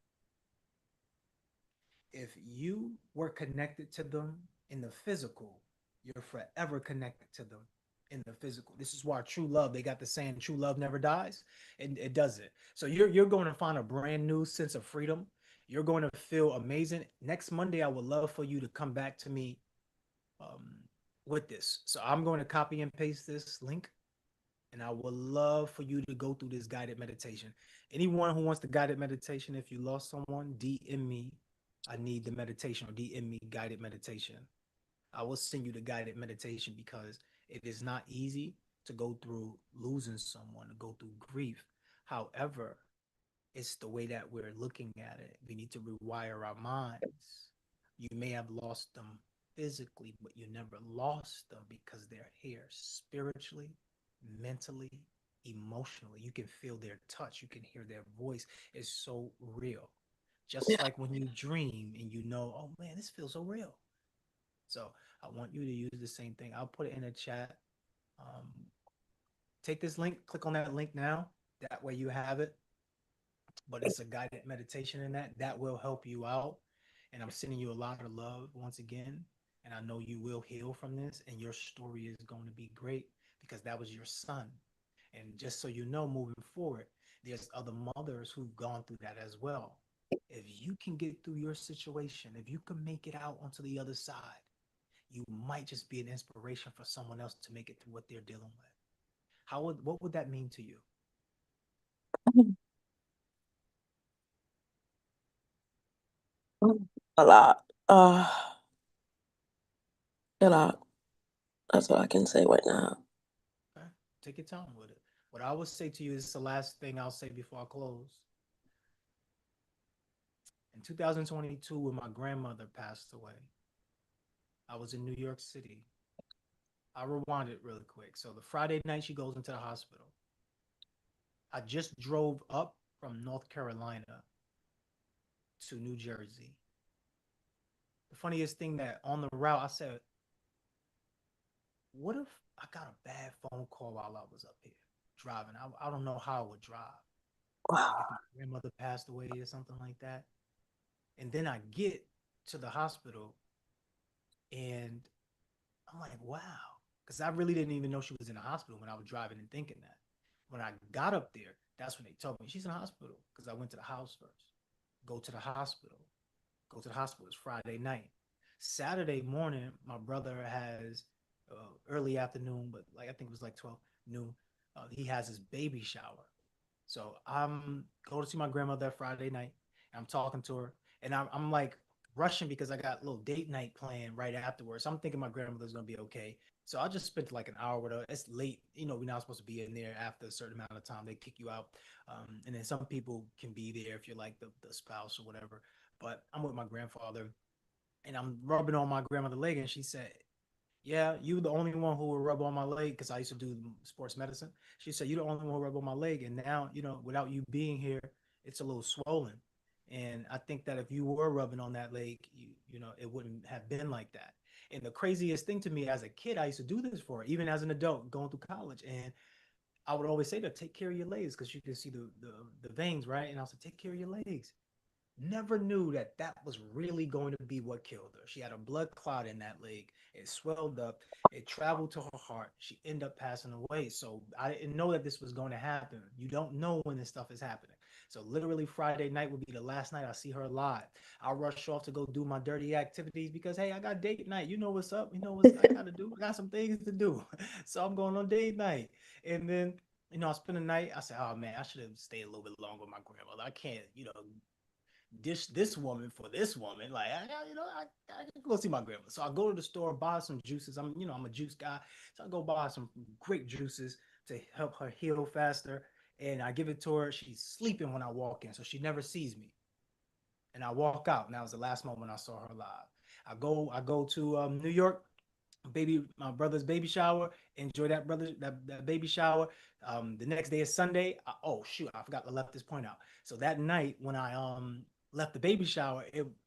Speaker 5: if you were connected to them in the physical, you're forever connected to them in the physical. This is why true love, they got the saying true love never dies. And it doesn't. So you're going to find a brand new sense of freedom. You're going to feel amazing. Next Monday, I would love for you to come back to me um, with this. So I'm going to copy and paste this link and I would love for you to go through this guided meditation. Anyone who wants the guided meditation, if you lost someone, DM me. I need the meditation or DM me guided meditation. I will send you the guided meditation because it is not easy to go through losing someone, to go through grief. However, it's the way that we're looking at it. We need to rewire our minds. You may have lost them physically, but you never lost them because they're here spiritually, mentally, emotionally. You can feel their touch, you can hear their voice. It's so real. Just
Speaker 8: Yeah.
Speaker 5: like when you dream and you know, oh man, this feels so real. So I want you to use the same thing. I'll put it in a chat. Um, take this link, click on that link now. That way you have it. But it's a guided meditation in that will help you out. And I'm sending you a lot of love once again. And I know you will heal from this, and your story is going to be great because that was your son. And just so you know, moving forward, there's other mothers who've gone through that as well. If you can get through your situation, if you can make it out onto the other side, you might just be an inspiration for someone else to make it through what they're dealing with. What would that mean to you?
Speaker 8: A lot. A lot. That's all I can say right now.
Speaker 5: Okay? Take your time with it. What I would say to you is the last thing I'll say before I close. In 2022, when my grandmother passed away, I was in New York City. I rewind it really quick. So the Friday night she goes into the hospital. I just drove up from North Carolina to New Jersey. The funniest thing that on the route, I said, what if I got a bad phone call while I was up here driving? I don't know how I would drive. Like if
Speaker 8: Wow.
Speaker 5: my grandmother passed away or something like that. And then I get to the hospital and I'm like, wow. Because I really didn't even know she was in the hospital when I was driving and thinking that. When I got up there, that's when they told me she's in the hospital because I went to the house first. Go to the hospital. Go to the hospital. It's Friday night. Saturday morning, my brother has early afternoon, but like I think it was like 12 noon. He has his baby shower. So I'm going to see my grandmother Friday night. And I'm talking to her, and I'm like rushing because I got a little date night planned right afterwards. So I'm thinking my grandmother's gonna be okay. So I just spent like an hour with her. It's late, we're not supposed to be in there after a certain amount of time. They kick you out. And then some people can be there if you're like the spouse or whatever. But I'm with my grandfather, and I'm rubbing on my grandmother's leg, and she said, yeah, you the only one who will rub on my leg because I used to do sports medicine. She said, you the only one who rub on my leg. And now, without you being here, it's a little swollen. And I think that if you were rubbing on that leg, it wouldn't have been like that. And the craziest thing to me as a kid, I used to do this for her, even as an adult going through college. And I would always say to her, take care of your legs because you can see the veins, right? And I said, take care of your legs. Never knew that that was really going to be what killed her. She had a blood clot in that leg. It swelled up. It traveled to her heart. She ended up passing away. So I didn't know that this was going to happen. You don't know when this stuff is happening. So literally Friday night would be the last night I see her alive. I'll rush off to go do my dirty activities because, hey, I got date night. You know what's up. You know what I got to do. I got some things to do. So I'm going on date night. And then, I spend the night. I said, oh, man, I should have stayed a little bit longer with my grandmother. I can't, dish this woman for this woman. Like, I can go see my grandma. So I go to the store, buy some juices. I'm a juice guy. So I go buy some great juices to help her heal faster. And I give it to her. She's sleeping when I walk in, so she never sees me. And I walk out, and that was the last moment I saw her live. I go to New York, my brother's baby shower. Enjoy that baby shower. The next day is Sunday. Oh shoot, I forgot to left this point out. So that night when I left the baby shower,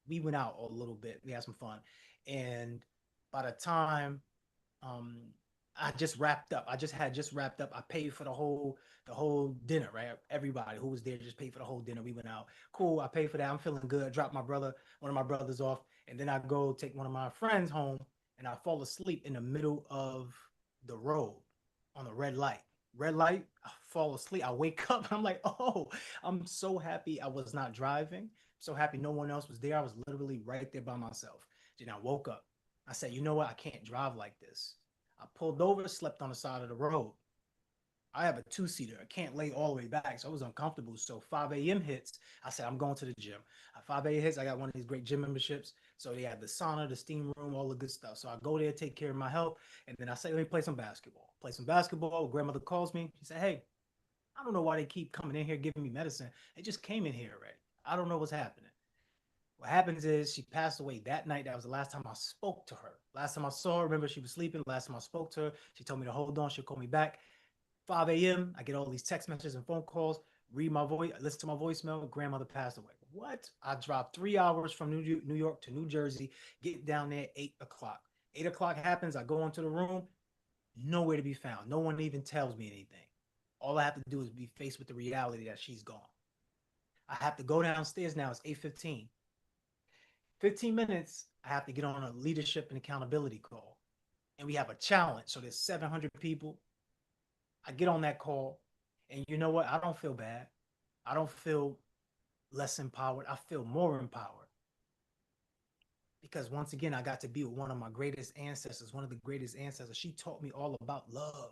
Speaker 5: we went out a little bit. We had some fun, and by the time I just wrapped up, I paid for the whole dinner, right? Everybody who was there just paid for the whole dinner. We went out. Cool. I paid for that. I'm feeling good. Dropped one of my brothers off, and then I go take one of my friends home, and I fall asleep in the middle of the road on the red light. Red light, I fall asleep. I wake up. I'm like, oh, I'm so happy I was not driving. So happy no one else was there. I was literally right there by myself. Then I woke up. I said, you know what? I can't drive like this. I pulled over, slept on the side of the road. I have a two-seater. I can't lay all the way back, so I was uncomfortable. So 5 a.m. hits. I said, I'm going to the gym. At 5 a.m. hits, I got one of these great gym memberships. So they have the sauna, the steam room, all the good stuff. So I go there, take care of my health, and then I say, let me play some basketball. Play some basketball. Grandmother calls me. She said, hey, I don't know why they keep coming in here giving me medicine. They just came in here already. I don't know what's happening. What happens is she passed away that night. That was the last time I spoke to her. Last time I saw her, remember she was sleeping. Last time I spoke to her, she told me to hold on. She'll call me back. 5 a.m. I get all these text messages and phone calls. Read my voice, listen to my voicemail. Grandmother passed away. What? I dropped 3 hours from New York to New Jersey. Get down there 8 o'clock. 8 o'clock happens. I go into the room. Nowhere to be found. No one even tells me anything. All I have to do is be faced with the reality that she's gone. I have to go downstairs now. It's 8:15. 15 minutes, I have to get on a leadership and accountability call. And we have a challenge. So there's 700 people. I get on that call, and you know what? I don't feel bad. I don't feel less empowered. I feel more empowered. Because once again, I got to be with one of my greatest ancestors, one of the greatest ancestors. She taught me all about love.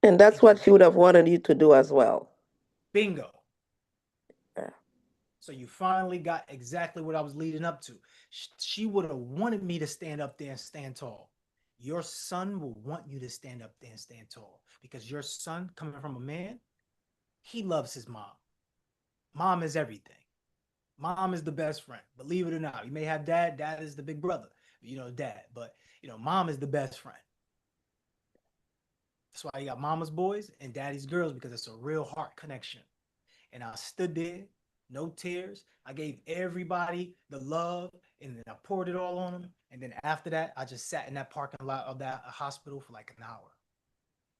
Speaker 8: And that's what she would have wanted you to do as well.
Speaker 5: Bingo.
Speaker 8: Yeah.
Speaker 5: So you finally got exactly what I was leading up to. She would have wanted me to stand up there and stand tall. Your son will want you to stand up there and stand tall because your son, coming from a man, he loves his mom. Mom is everything. Mom is the best friend. Believe it or not, you may have dad. Dad is the big brother, dad. But, mom is the best friend. That's why you got mama's boys and daddy's girls, because it's a real heart connection. And I stood there, no tears. I gave everybody the love, and then I poured it all on them. And then after that, I just sat in that parking lot of that hospital for like an hour.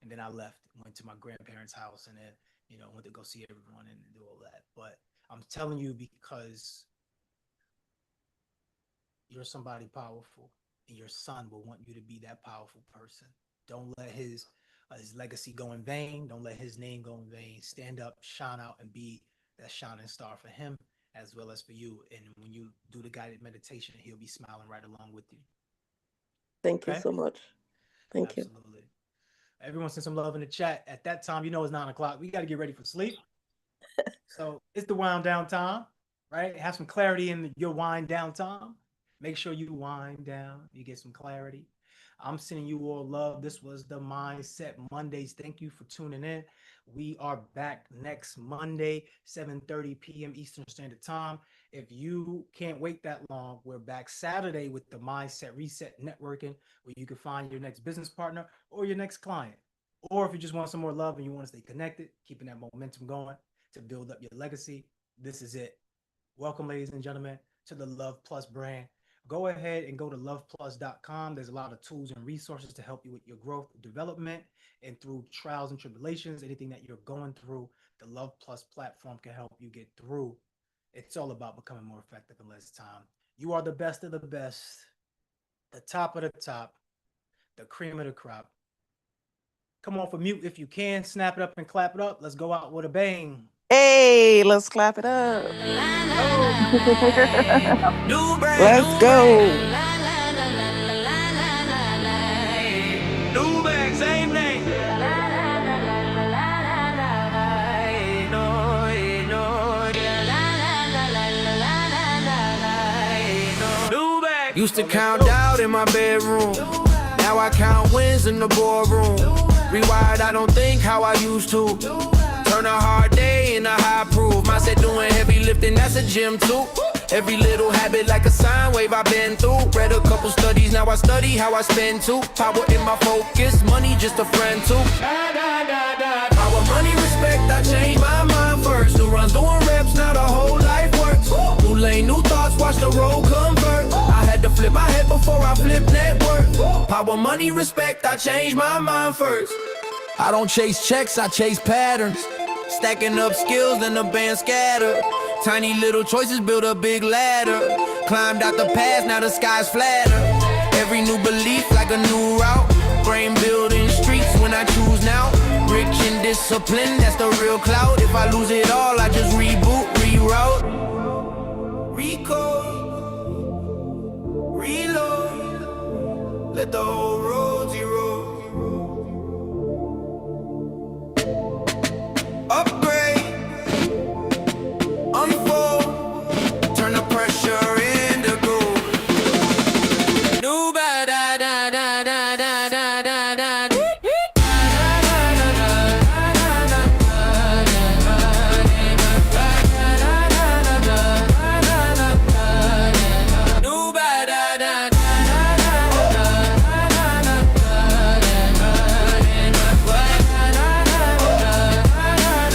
Speaker 5: And then I left, went to my grandparents' house, and then, went to go see everyone and do all that. But I'm telling you, because you're somebody powerful, and your son will want you to be that powerful person. Don't let his legacy go in vain. Don't let his name go in vain. Stand up, shine out, and be that shining star for him as well as for you. And when you do the guided meditation, he'll be smiling right along with you.
Speaker 8: Thank you
Speaker 5: Okay?
Speaker 8: so much. Thank you.
Speaker 5: Absolutely. Everyone send some love in the chat. At that time, you know it's 9 o'clock. We got to get ready for sleep. So it's the wind down time, right? Have some clarity in your wind down time. Make sure you wind down. You get some clarity. I'm sending you all love. This was the Mindset Mondays. Thank you for tuning in. We are back next Monday, 7:30 p.m. Eastern Standard Time. If you can't wait that long, we're back Saturday with the Mindset Reset Networking, where you can find your next business partner or your next client. Or if you just want some more love and you want to stay connected, keeping that momentum going to build up your legacy, this is it. Welcome, ladies and gentlemen, to the Love Plus brand. Go ahead and go to loveplus.com. There's a lot of tools and resources to help you with your growth, development, and through trials and tribulations, anything that you're going through, the Love Plus platform can help you get through. It's all about becoming more effective in less time. You are the best of the best, the top of the top, the cream of the crop. Come on for mute if you can. Snap it up and clap it up. Let's go out with a bang.
Speaker 9: Hey, let's clap it up.
Speaker 3: New brand,
Speaker 9: Let's
Speaker 3: new
Speaker 9: go.
Speaker 3: New bag, same name. New bag. Used to count out in my bedroom. Now I count wins in the boardroom. Rewired, I don't think how I used to. Turn a hard day into high proof. Mindset doing heavy lifting, that's a gym too. Every little habit like a sine wave I've been through. Read a couple studies, now I study how I spend too. Power in my focus, money just a friend too. Power, money, respect, I changed my mind first. New runs, doing reps, now the whole life works. New lane, new thoughts, watch the road convert. I had to flip my head before I flipped network. Power, money, respect, I changed my mind first. I don't chase checks, I chase patterns. Stacking up skills, then the band scattered. Tiny little choices build a big ladder. Climbed out the past, now the sky's flatter. Every new belief like a new route. Brain building streets when I choose now. Rich and disciplined, that's the real clout. If I lose it all, I just reboot, reroute. Recode, reload. Let the whole road